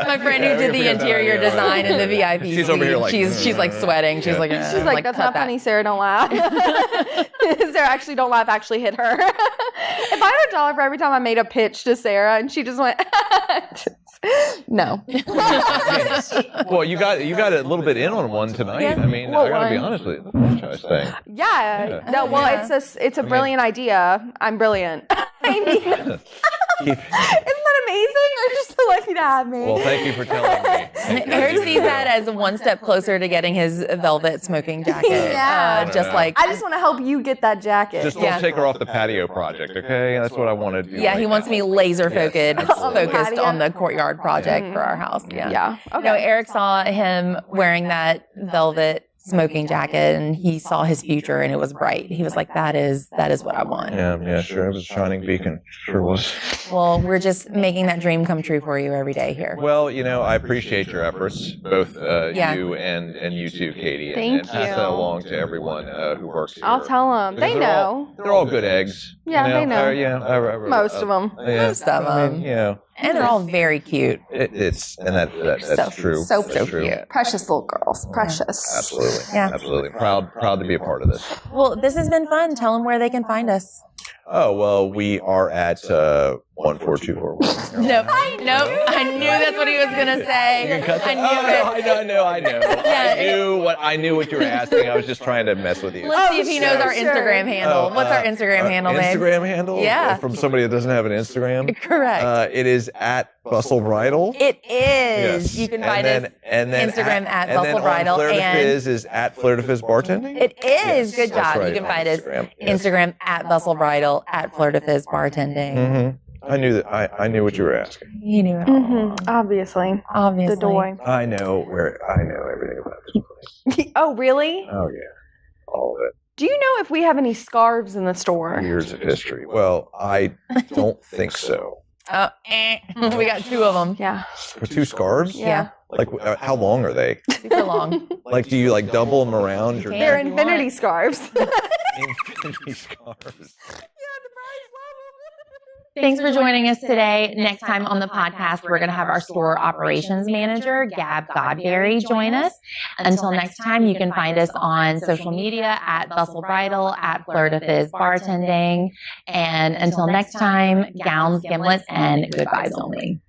My friend who did the interior design in the VIP She's over here like, she's like sweating. She's like, That's not funny, Sarah. Don't laugh. Sarah, actually, don't laugh. Actually, hit her. If I had $1 for every time I made a pitch to Sarah and she just went, no. Well, you got a little bit in on one tonight. Yeah. I mean, I gotta be honest with you. The franchise thing. Yeah. No. Well, it's a brilliant idea. I'm brilliant. I mean, isn't that amazing? You're just so lucky to have me. Well, thank you for telling me. Eric sees that as one step closer to getting his velvet smoking jacket. Yeah. I just want to help you get that jacket. Just don't take her off the patio project, okay? That's what I want to do. Yeah, he wants me laser focused patio. on the courtyard project for our house. Yeah. Okay. No, Eric saw him wearing that velvet smoking jacket and he saw his future and it was bright. He was like, that is what I want. Yeah, sure. It was a shining beacon. Sure was. Well, we're just making that dream come true for you every day here. Well, I appreciate your efforts, both you and you too, Katie. Thank and pass you. that along to everyone who works here. I'll tell them. Because They know. They're all good eggs. Yeah, they know. Most of them. Most of them. And they're all very cute. That's true. So true. Cute. Precious little girls. Precious. Absolutely. Yeah. Absolutely. Proud to be a part of this. Well, this has been fun. Tell them where they can find us. Oh, well, we are at 14241. No, I knew that's what he was going to say. I knew what you were asking. I was just trying to mess with you. Let's see if he knows our Instagram handle. What's our Instagram handle, babe? Instagram handle? Yeah. From somebody that doesn't have an Instagram? Correct. It is at Bustle Bridal. It is. Yes. You can find us Instagram at Bustle Bridal. And And Flair is at Flair to Fizz Bartending? it is. Yes, Good that's job. right, You can on find us Instagram. Yes. Instagram at Bustle Bridal, at Flirt of Fizz Bartending. Mm-hmm. I knew that. I knew what you were asking. You knew it all. Obviously. Obviously. The doy. I know everything about this place. Oh, really? Oh yeah, all of it. Do you know if we have any scarves in the store? Years of history. Well, I don't think so. We got 2 of them. Yeah. For 2 scarves? Yeah. Like, how long are they? Super long. Like, do you like double them around your You They're can. neck? infinity scarves. Infinity scarves. Thanks for joining us today. Next time on the podcast, we're going to have our store operations manager, Gab Godberry, join us. Until next time, you can find us on social media at Bustle Bridal, at Flirt of Fizz Bartending. And until next time, gowns, gimlets, and good vibes only.